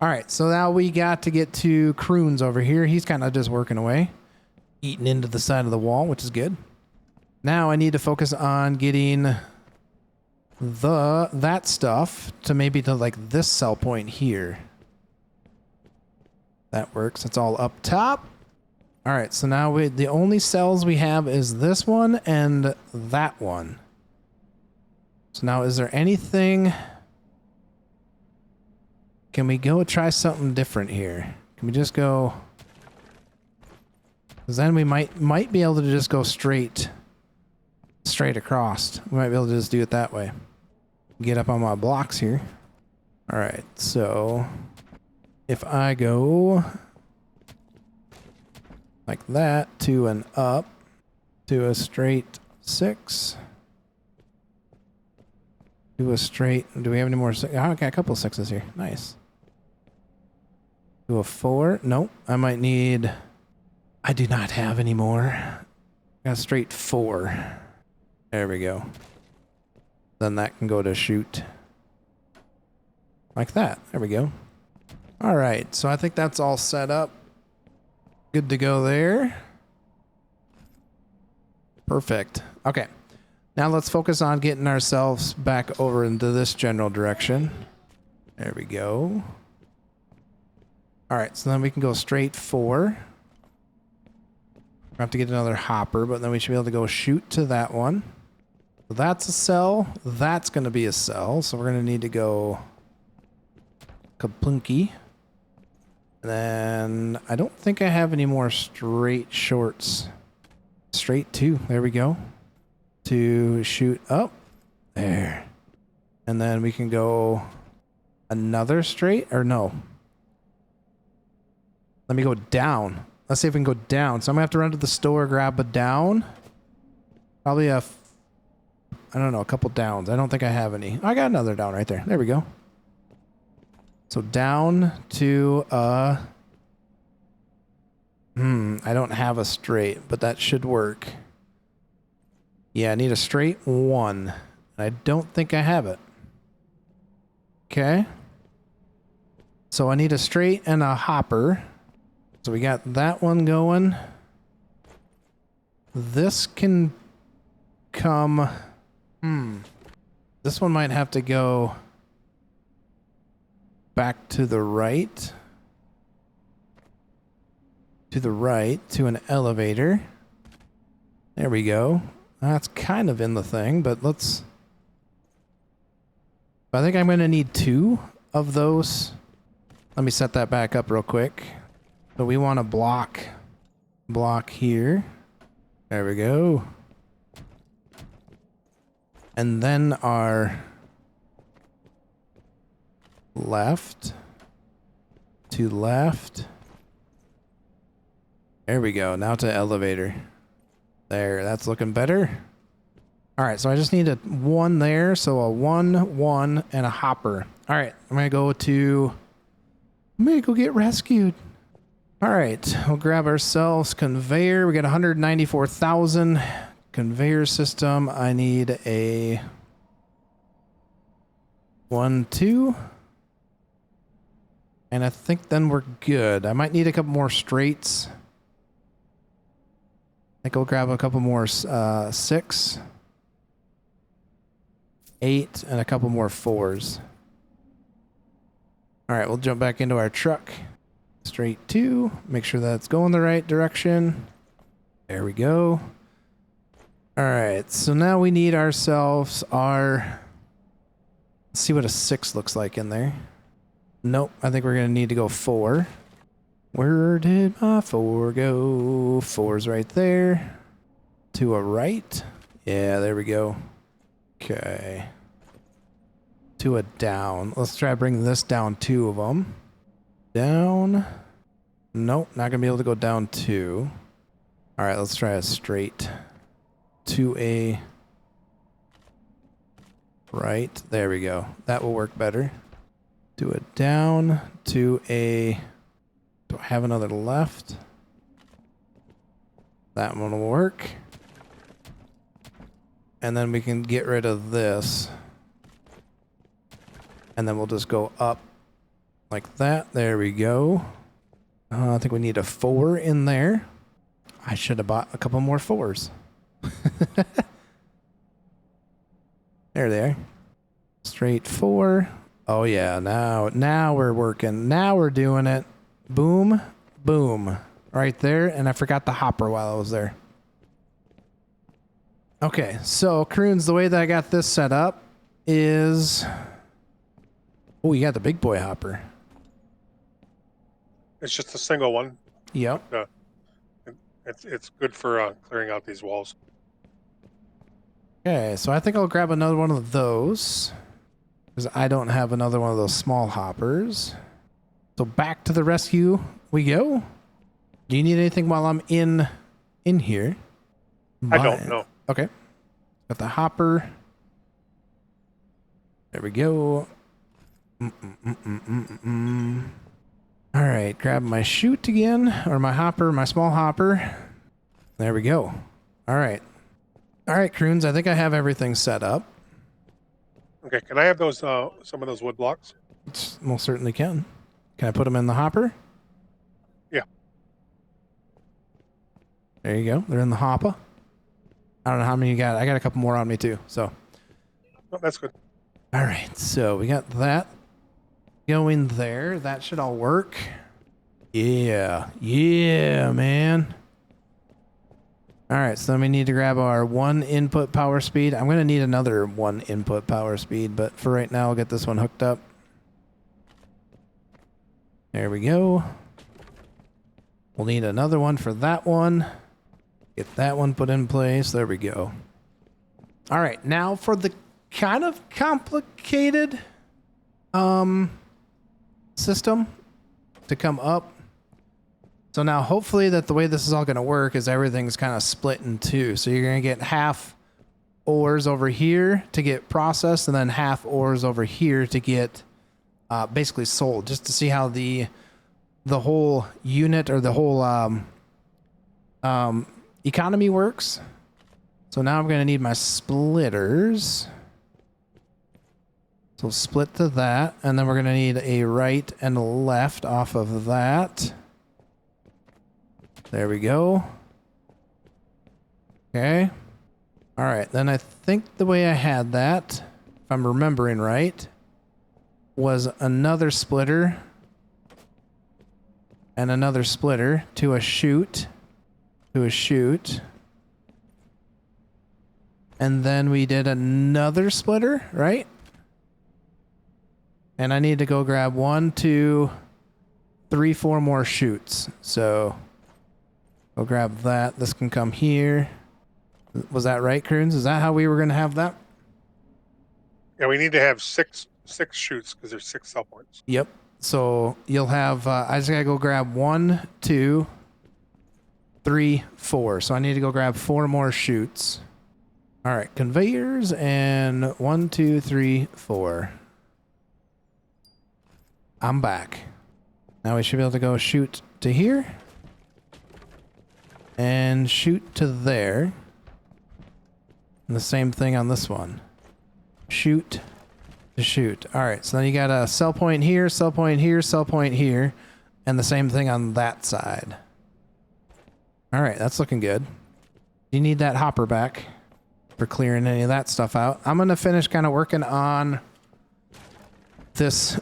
[SPEAKER 1] All right, so now we got to get to Croons over here. He's kind of just working away. Eating into the side of the wall, which is good. Now I need to focus on getting that stuff to maybe to like this cell point here. That works. It's all up top. All right, so now the only cells we have is this one and that one. So now is there anything... Can we go try something different here? Can we just go... Because then we might be able to just go straight across. We might be able to just do it that way. Get up on my blocks here. All right, so if I go like that to an up to a straight 6 to a straight. Do we have any more? Oh, okay, a couple of 6s here. Nice. To a 4. Nope. I might need. I do not have any more. Got a straight 4. There we go. Then that can go to shoot. Like that. There we go. All right. So I think that's all set up. Good to go there. Perfect. Okay. Now let's focus on getting ourselves back over into this general direction. There we go. All right. So then we can go straight 4. We have to get another hopper, but then we should be able to go shoot to that one. So that's a cell. That's going to be a cell. So we're going to need to go kaplunky. And then I don't think I have any more straight shorts. Straight 2. There we go. To shoot up. There. And then we can go another straight. Or no. Let me go down. Let's see if we can go down. So I'm going to have to run to the store, grab a down. Probably I don't know, a couple downs. I don't think I have any. I got another down right there. There we go. So down to I don't have a straight, but that should work. Yeah, I need a straight 1. I don't think I have it. Okay. So I need a straight and a hopper. So we got that one going. This can come... This one might have to go back to the right. To the right, to an elevator. There we go. That's kind of in the thing, but let's... I think I'm going to need 2 of those. Let me set that back up real quick. So we want a block here. There we go. And then our left to left. There we go. Now to elevator. There, that's looking better. All right, so I just need a 1 there. So a 1, 1, and a hopper. All right, I'm going to go get rescued. All right, we'll grab ourselves conveyor. We got 194,000 conveyor system. I need a 1, 2, And I think then we're good. I might need a couple more straights. I think I'll grab a couple more 6, 8, and a couple more 4s. All right, we'll jump back into our truck. Straight 2. Make sure that's going the right direction. There we go. All right, so now we need ourselves our... Let's see what a 6 looks like in there. Nope, I think we're going to need to go 4. Where did my 4 go? 4's right there. To a right. Yeah, there we go. Okay. To a down. Let's try to bring this down 2 of them. Down. Nope, not going to be able to go down 2. All right, let's try a straight. To a right. There we go. That will work better. To a down. To a... Do I have another left? That one will work. And then we can get rid of this. And then we'll just go up like that. There we go. I think we need a 4 in there. I should have bought a couple more 4s. There they are. Straight 4. Oh yeah, now we're working. Now we're doing it. Boom, boom. Right there, and I forgot the hopper while I was there. Okay, so Croons, the way that I got this set up is... Oh, you got the big boy hopper.
[SPEAKER 2] It's just a single one.
[SPEAKER 1] Yep.
[SPEAKER 2] It's good for clearing out these walls.
[SPEAKER 1] Okay, so I think I'll grab another one of those. Because I don't have another one of those small hoppers. So back to the rescue we go. Do you need anything while I'm in here?
[SPEAKER 2] I don't know.
[SPEAKER 1] Okay. Got the hopper. There we go. All right, grab my chute again, or my hopper, my small hopper. There we go. All right. All right, Croons, I think I have everything set up.
[SPEAKER 2] Okay, can I have those some of those wood blocks?
[SPEAKER 1] Most certainly can. Can I put them in the hopper?
[SPEAKER 2] Yeah.
[SPEAKER 1] There you go. They're in the hopper. I don't know how many you got. I got a couple more on me too, so.
[SPEAKER 2] Oh, that's good.
[SPEAKER 1] All right, so we got that going there. That should all work. Yeah. Yeah, man. All right, so then we need to grab our 1 input power speed. I'm going to need another 1 input power speed, but for right now, I'll get this one hooked up. There we go. We'll need another one for that one. Get that one put in place. There we go. All right, now for the kind of complicated system to come up. So now hopefully that the way this is all going to work is everything's kind of split in 2. So you're going to get half ores over here to get processed and then half ores over here to get basically sold, just to see how the whole unit or the whole economy works. So now I'm going to need my splitters. So split to that, and then we're going to need a right and a left off of that. There we go. Okay. All right, then I think the way I had that, if I'm remembering right, was another splitter and another splitter to a chute, and then we did another splitter, right? And I need to go grab 1, 2, 3, 4 more chutes. So I'll grab that. This can come here. Was that right, Croons? Is that how we were going to have that?
[SPEAKER 2] Yeah, we need to have six chutes because there's 6 cell points.
[SPEAKER 1] Yep. So you'll have, I just got to go grab 1, 2, 3, 4. So I need to go grab 4 more chutes. All right, conveyors and 1, 2, 3, 4. I'm back. Now we should be able to go shoot to here. And shoot to there. And the same thing on this one. Shoot to shoot. All right, so then you got a sell point here, sell point here, sell point here, and the same thing on that side. All right, that's looking good. You need that hopper back for clearing any of that stuff out. I'm going to finish kind of working on this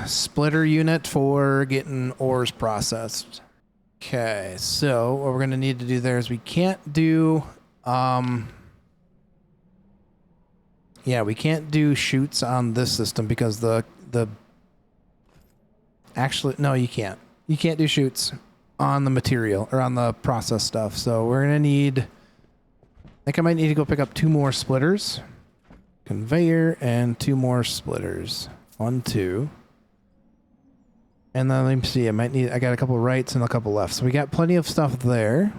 [SPEAKER 1] splitter unit for getting ores processed. Okay, so what we're going to need to do there is we can't do... yeah, we can't do chutes on this system because the... Actually, no, you can't. You can't do chutes on the material or on the process stuff. So we're going to need... I think I might need to go pick up 2 more splitters. Conveyor and 2 more splitters. 1, 2. And then let me see, I got a couple rights and a couple left. So we got plenty of stuff there.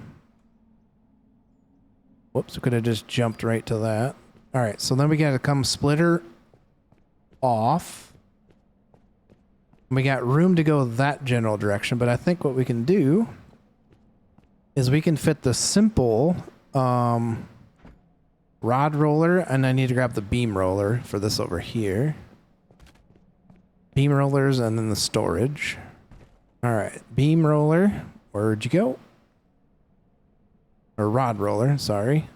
[SPEAKER 1] Whoops, we could have just jumped right to that. All right, so then we got to come splitter off. We got room to go that general direction, but I think what we can do is we can fit the simple rod roller, and I need to grab the beam roller for this over here. Beam rollers and then the storage. All right, beam roller, where'd you go? Or rod roller, sorry.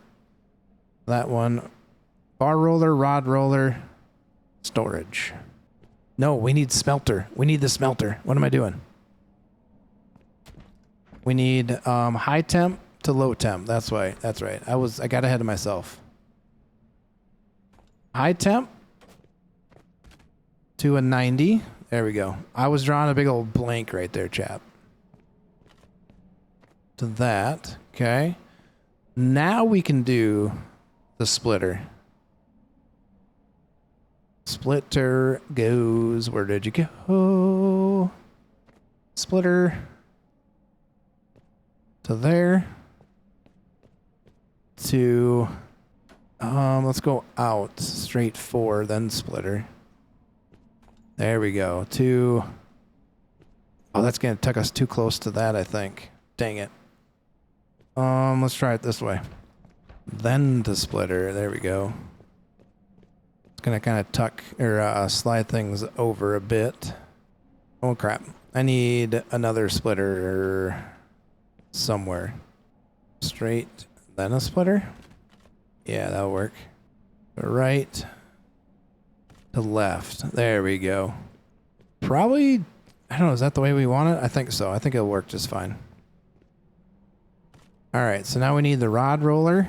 [SPEAKER 1] That one. Bar roller, rod roller, storage. No, we need smelter. We need the smelter. What am I doing? We need high temp to low temp. That's right. That's right. I got ahead of myself. High temp to a 90. There we go. I was drawing a big old blank right there, chap. To that. Okay. Now we can do the splitter. Splitter goes... Where did you go? Splitter. To there. To... let's go out. Straight 4, then splitter. There we go. To... Oh, that's going to take us too close to that, I think. Dang it. Let's try it this way. Then to splitter. There we go. It's going to kind of tuck or slide things over a bit. Oh, crap. I need another splitter somewhere. Straight, then a splitter. Yeah, that'll work. Right to left. There we go. Probably, I don't know, is that the way we want it? I think so. I think it'll work just fine. All right, so now we need the rod roller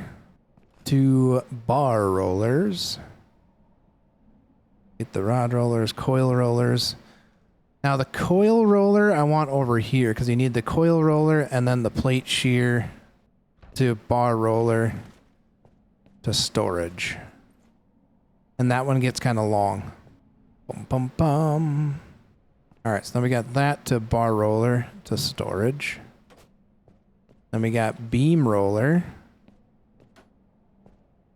[SPEAKER 1] to bar rollers. Get the rod rollers, coil rollers. Now the coil roller I want over here because you need the coil roller and then the plate shear to bar roller to storage. And that one gets kind of long. Bum, bum, bum. All right, so then we got that to bar roller to storage. Then we got beam roller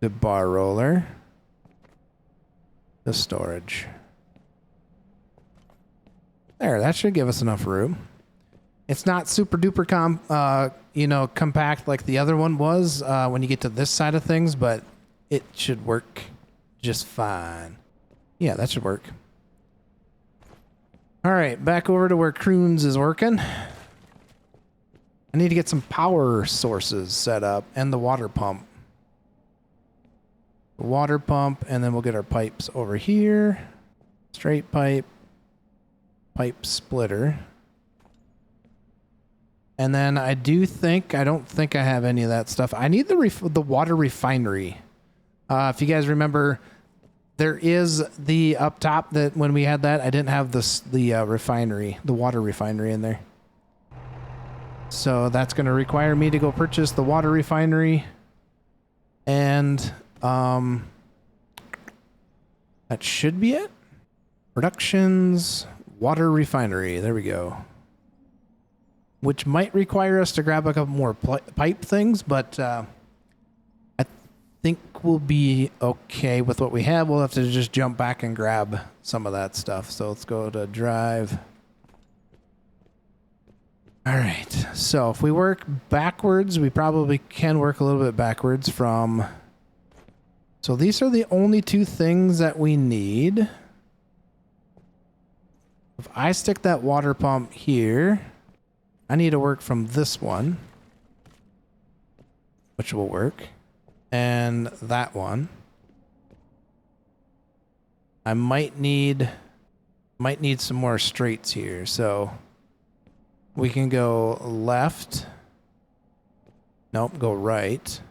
[SPEAKER 1] to bar roller to storage. There, that should give us enough room. It's not super duper compact like the other one was when you get to this side of things, but it should work just fine. Yeah, that should work. All right, back over to where Croons is working. I need to get some power sources set up and the water pump. The water pump, and then we'll get our pipes over here. Straight pipe. Pipe splitter. And then I don't think I have any of that stuff. I need the water refinery. If you guys remember, there is the up top that when we had that, I didn't have the refinery, the water refinery in there. So that's going to require me to go purchase the water refinery. And that should be it. Productions, water refinery. There we go. Which might require us to grab a couple more pipe things, but I think we'll be okay with what we have. We'll have to just jump back and grab some of that stuff. So let's go to drive. All right, so if we work backwards, we probably can work a little bit backwards from So these are the only two things that we need. If I stick that water pump here, I need to work from this one, which will work, and that one. I might need some more straights here, so we can go left. Nope, go right.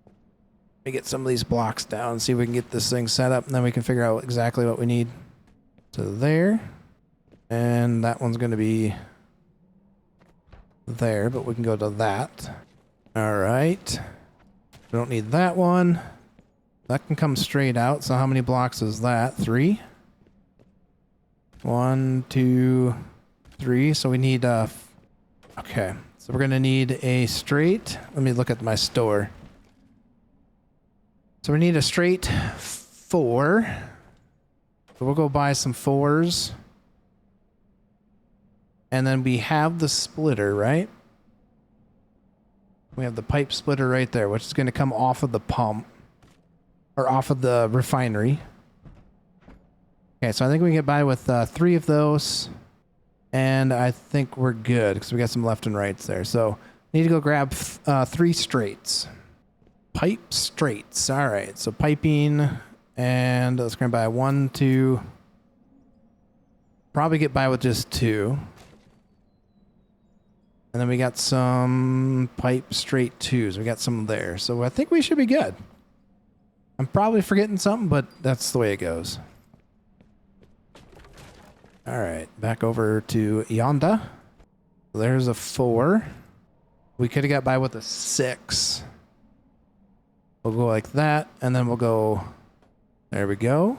[SPEAKER 1] Let me get some of these blocks down, see if we can get this thing set up, and then we can figure out exactly what we need. So there, and that one's going to be there, but we can go to that. All right. We don't need that one. That can come straight out. So how many blocks is that? 3? 1, 2, 3. So we need okay. So we're gonna need a straight. Let me look at my store. So we need a straight 4. So we'll go buy some 4s. And then we have the splitter, right? We have the pipe splitter right there, which is going to come off of the pump. Or off of the refinery. Okay, so I think we can get by with 3 of those. And I think we're good, because we got some left and rights there. So, need to go grab 3 straights. Pipe straights. Alright, so piping. And let's go buy 1, 2. Probably get by with just 2. And then we got some pipe straight 2s. We got some there. So I think we should be good. I'm probably forgetting something, but that's the way it goes. All right, back over to Yonda. There's a 4. We could have got by with a 6. We'll go like that, and then we'll go... There we go.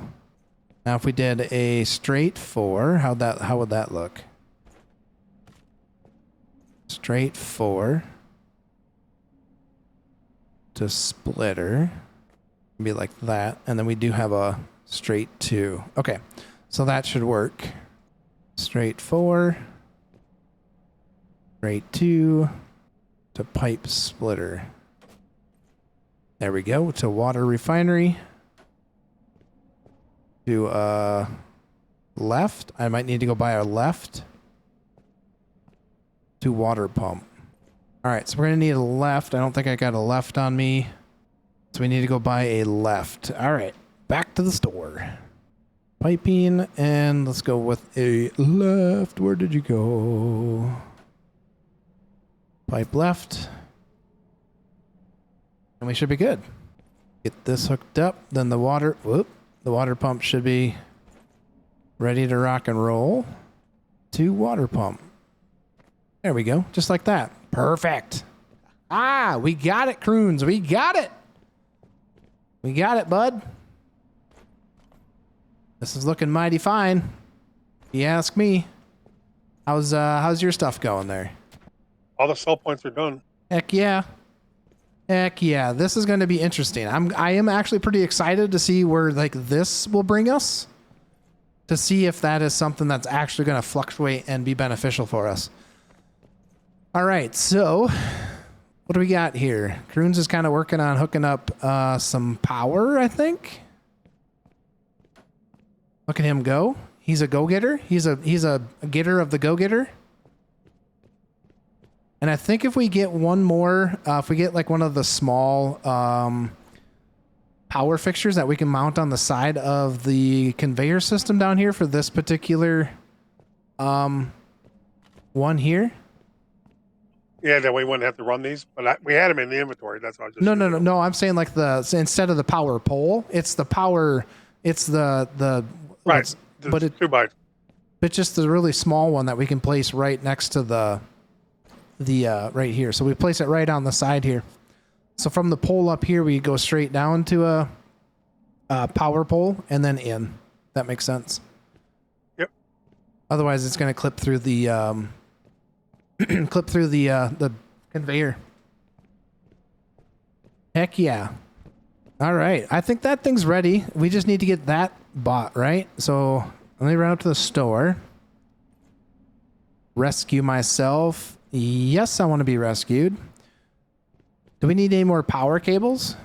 [SPEAKER 1] Now if we did a straight 4, how would that look? Straight 4 to splitter. Be like that. And then we do have a straight 2. Okay. So that should work. Straight 4. Straight 2 to pipe splitter. There we go. To water refinery. To left. I might need to go by our left. To water pump. All right, so we're gonna need a left. I don't think I got a left on me, so we need to go buy a left. All right, back to the store. Piping, and let's go with a left. Where did you go? Pipe left, and we should be good. Get this hooked up, then the water pump should be ready to rock and roll. To water pump. There we go. Just like that. Perfect. Ah, we got it, Croons. We got it. We got it, bud. This is looking mighty fine. If you ask me. How's your stuff going there?
[SPEAKER 2] All the sell points are done.
[SPEAKER 1] Heck yeah. Heck yeah. This is going to be interesting. I am actually pretty excited to see where like this will bring us. To see if that is something that's actually going to fluctuate and be beneficial for us. All right, so what do we got here? Croons is kind of working on hooking up some power, I think. Look at him go. He's a go-getter. He's a getter of the go-getter. And I think if we get one more, if we get like one of the small power fixtures that we can mount on the side of the conveyor system down here for this particular one here.
[SPEAKER 2] Yeah, that way we wouldn't have to run these, but we had them in the inventory. That's all.
[SPEAKER 1] No. I'm saying like instead of the power pole, it's the power. It's the
[SPEAKER 2] right.
[SPEAKER 1] But it
[SPEAKER 2] 2x.
[SPEAKER 1] But just the really small one that we can place right next to the right here. So we place it right on the side here. So from the pole up here, we go straight down to a power pole and then in. That makes sense.
[SPEAKER 2] Yep.
[SPEAKER 1] Otherwise, it's going to clip through the the conveyor. Heck yeah. All right. I think that thing's ready. We just need to get that bought, right? So let me run up to the store. Rescue myself. Yes, I want to be rescued. Do we need any more power cables?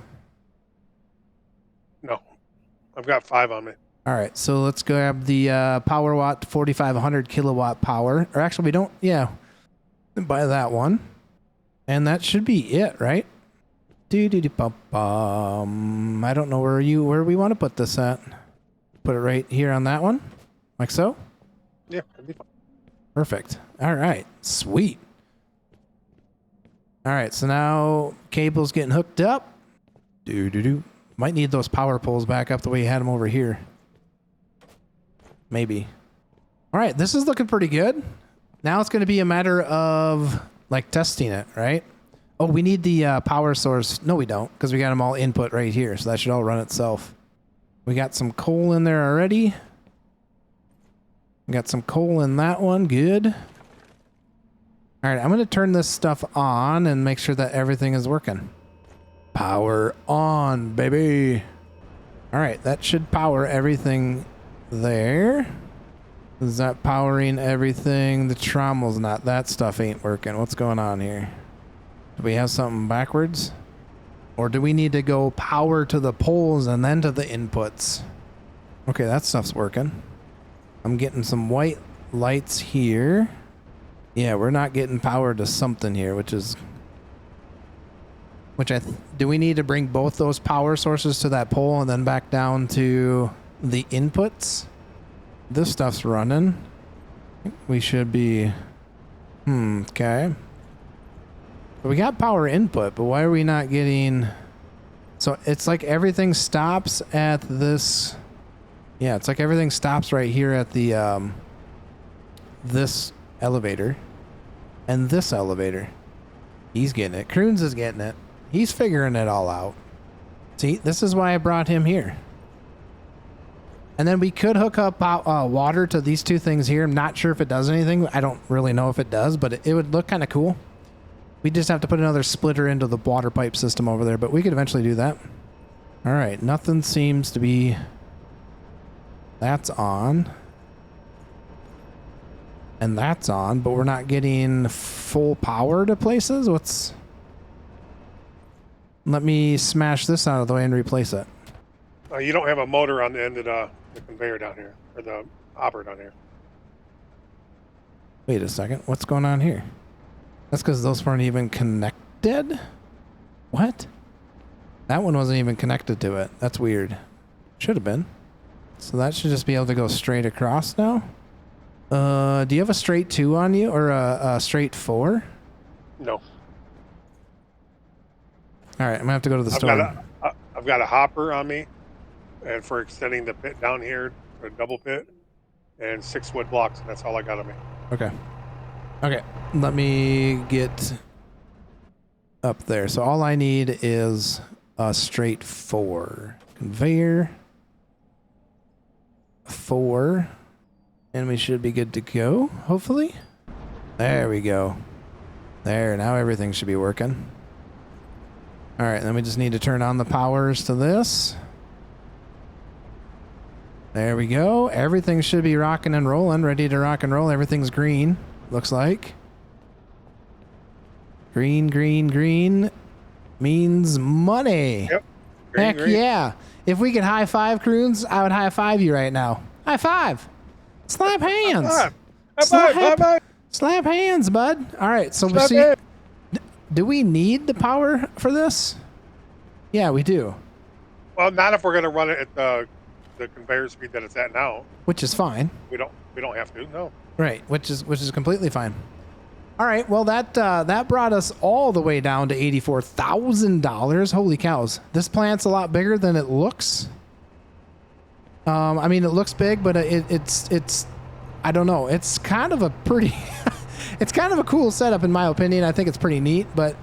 [SPEAKER 2] I've got 5 on me.
[SPEAKER 1] All right, so let's grab the power watt 4,500 kilowatt power. Or actually, we don't. Yeah, buy that one, and that should be it, right? I don't know where we want to put this at. Put it right here on that one, like so.
[SPEAKER 2] Yeah, that'd be fine.
[SPEAKER 1] Perfect. All right, sweet. All right, so now cable's getting hooked up. Might need those power poles back up the way you had them over here. Maybe. All right, this is looking pretty good. Now it's going to be a matter of like testing it, right? Oh, we need the power source. No, we don't, because we got them all input right here, so that should all run itself. We got some coal in there already. We got some coal in that one. Good. All right, I'm going to turn this stuff on and make sure that everything is working. Power on, baby. All right, that should power everything there. Is that powering everything? The trommel's not. That stuff ain't working. What's going on here? Do we have something backwards? Or do we need to go power to the poles and then to the inputs? Okay, that stuff's working. I'm getting some white lights here. Yeah, we're not getting power to something here, which is... do we need to bring both those power sources to that pole and then back down to the inputs? This stuff's running. We should be... okay. But we got power input, but why are we not getting... So it's like everything stops at this... Yeah, it's like everything stops right here at the... this elevator. And this elevator. He's getting it. Kroons is getting it. He's figuring it all out. See, this is why I brought him here. And then we could hook up water to these two things here. I'm not sure if it does anything. I don't really know if it does, but it would look kind of cool. We just have to put another splitter into the water pipe system over there, but we could eventually do that. All right, nothing seems to be... That's on. And that's on, but we're not getting full power to places? What's... Let me smash this out of the way and replace it.
[SPEAKER 2] You don't have a motor on the end of the conveyor down here, or the hopper down here.
[SPEAKER 1] Wait a second. What's going on here? That's because those weren't even connected? What? That one wasn't even connected to it. That's weird. Should have been. So that should just be able to go straight across now. Do you have a straight 2 on you, or a straight 4?
[SPEAKER 2] No.
[SPEAKER 1] All right, I'm gonna have to go to the store.
[SPEAKER 2] I've got a hopper on me, and for extending the pit down here, a double pit, and 6 wood blocks, and that's all I got on me.
[SPEAKER 1] Okay. Okay, let me get up there. So all I need is a straight 4. Conveyor. 4. And we should be good to go, hopefully. There we go. There, now everything should be working. All right, then we just need to turn on the powers to this. There we go. Everything should be rocking and rolling, ready to rock and roll. Everything's green, looks like. Green, green, green means money.
[SPEAKER 2] Yep.
[SPEAKER 1] Green, heck green. Yeah. If we could high five Kroons, I would high five you right now. High five. Slap hands. Slap hands, bud. All right, so we see... Do we need the power for this? Yeah, we do.
[SPEAKER 2] Well, not if we're going to run it at the conveyor speed that it's at now.
[SPEAKER 1] Which is fine.
[SPEAKER 2] We don't have to. No.
[SPEAKER 1] Right, which is completely fine. All right, well that brought us all the way down to $84,000. Holy cows! This plant's a lot bigger than it looks. I mean, it looks big, but it's I don't know. It's kind of a pretty. It's kind of a cool setup, in my opinion. I think it's pretty neat. But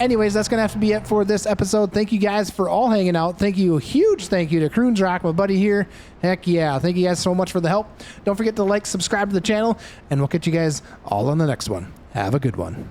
[SPEAKER 1] anyways, that's going to have to be it for this episode. Thank you guys for all hanging out. Thank you. Huge thank you to Kroons Rock, my buddy here. Heck yeah. Thank you guys so much for the help. Don't forget to like, subscribe to the channel, and we'll catch you guys all on the next one. Have a good one.